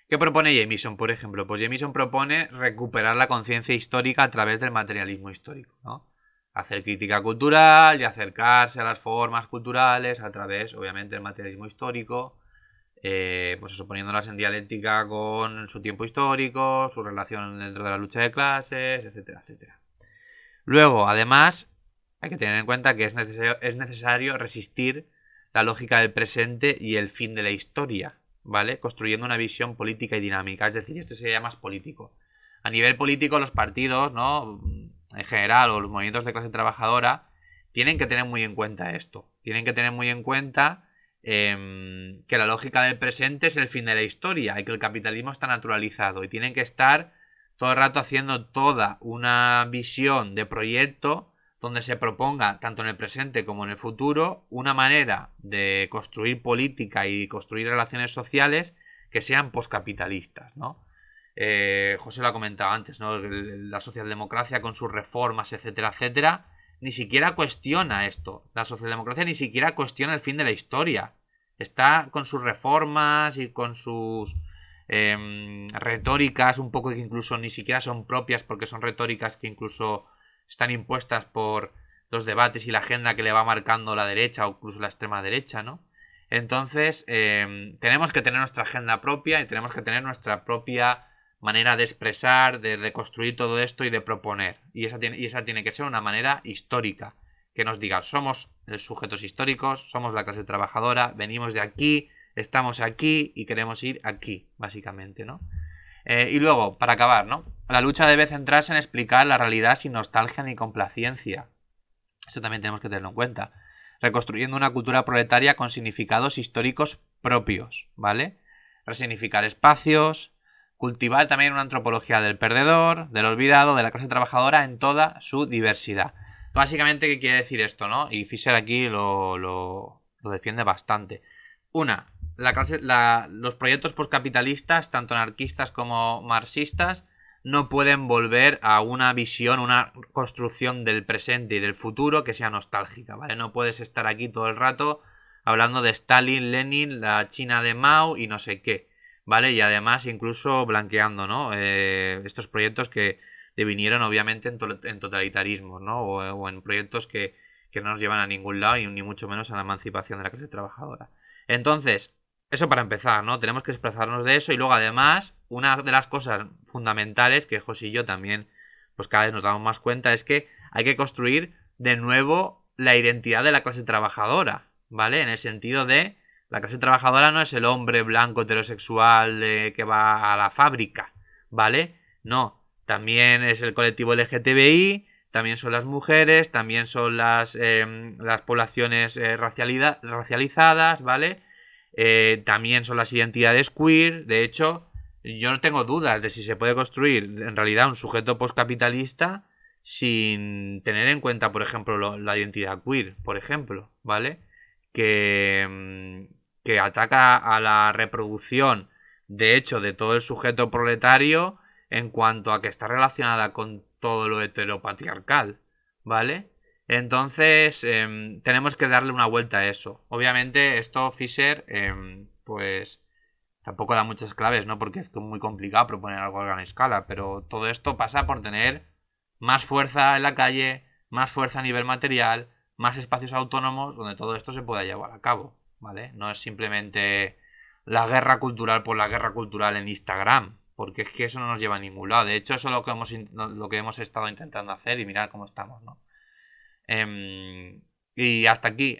¿Qué propone Jameson, por ejemplo? Pues Jameson propone recuperar la conciencia histórica a través del materialismo histórico, ¿no? Hacer crítica cultural y acercarse a las formas culturales a través, obviamente, del materialismo histórico, pues eso, poniéndolas en dialéctica con su tiempo histórico, su relación dentro de la lucha de clases, etcétera, etcétera. Luego, además, hay que tener en cuenta que es necesario resistir la lógica del presente y el fin de la historia, ¿vale? Construyendo una visión política y dinámica, es decir, esto sería más político. A nivel político, los partidos, ¿no?, en general, o los movimientos de clase trabajadora, tienen que tener muy en cuenta esto. Tienen que tener muy en cuenta que la lógica del presente es el fin de la historia y que el capitalismo está naturalizado. Y tienen que estar todo el rato haciendo toda una visión de proyecto donde se proponga, tanto en el presente como en el futuro, una manera de construir política y construir relaciones sociales que sean poscapitalistas, ¿no? José lo ha comentado antes, ¿no? La socialdemocracia con sus reformas, etcétera, etcétera, ni siquiera cuestiona esto. La socialdemocracia ni siquiera cuestiona el fin de la historia. Está con sus reformas y con sus retóricas, un poco que incluso ni siquiera son propias, porque son retóricas que incluso están impuestas por los debates y la agenda que le va marcando la derecha o incluso la extrema derecha, ¿no? Entonces, tenemos que tener nuestra agenda propia y tenemos que tener nuestra propia manera de expresar, de construir todo esto y de proponer. Y esa tiene que ser una manera histórica, que nos diga, somos sujetos históricos, somos la clase trabajadora, venimos de aquí, estamos aquí y queremos ir aquí, básicamente, ¿no? Y luego, para acabar, ¿no? La lucha debe centrarse en explicar la realidad sin nostalgia ni complacencia. Eso también tenemos que tenerlo en cuenta. Reconstruyendo una cultura proletaria con significados históricos propios, ¿vale? Resignificar espacios, cultivar también una antropología del perdedor, del olvidado, de la clase trabajadora en toda su diversidad. Básicamente, ¿qué quiere decir esto, no? Y Fischer aquí lo defiende bastante. Una, los proyectos postcapitalistas, tanto anarquistas como marxistas, no pueden volver a una visión, una construcción del presente y del futuro que sea nostálgica, ¿vale? No puedes estar aquí todo el rato hablando de Stalin, Lenin, la China de Mao y no sé qué, ¿vale? Y además incluso blanqueando, ¿no? Estos proyectos que devinieron obviamente en totalitarismos, ¿no? O en proyectos que no nos llevan a ningún lado y ni mucho menos a la emancipación de la clase trabajadora. Entonces, eso para empezar, ¿no? Tenemos que expresarnos de eso y luego además, una de las cosas fundamentales que José y yo también, pues cada vez nos damos más cuenta, es que hay que construir de nuevo la identidad de la clase trabajadora, ¿vale? En el sentido de, la clase trabajadora no es el hombre blanco heterosexual que va a la fábrica, ¿vale? No, también es el colectivo LGTBI, también son las mujeres, también son las poblaciones racializadas, ¿vale? También son las identidades queer. De hecho, yo no tengo dudas de si se puede construir en realidad un sujeto postcapitalista sin tener en cuenta, por ejemplo, la identidad queer, por ejemplo, ¿vale? Que ataca a la reproducción, de hecho, de todo el sujeto proletario en cuanto a que está relacionada con todo lo heteropatriarcal, ¿vale? Entonces, tenemos que darle una vuelta a eso. Obviamente, esto Fisher, pues tampoco da muchas claves, ¿no? Porque esto es muy complicado proponer algo a gran escala, pero todo esto pasa por tener más fuerza en la calle, más fuerza a nivel material, más espacios autónomos donde todo esto se pueda llevar a cabo, ¿vale? No es simplemente la guerra cultural por la guerra cultural en Instagram, porque es que eso no nos lleva a ningún lado. De hecho, eso es lo que hemos estado intentando hacer y mirar cómo estamos, ¿no? Y hasta aquí.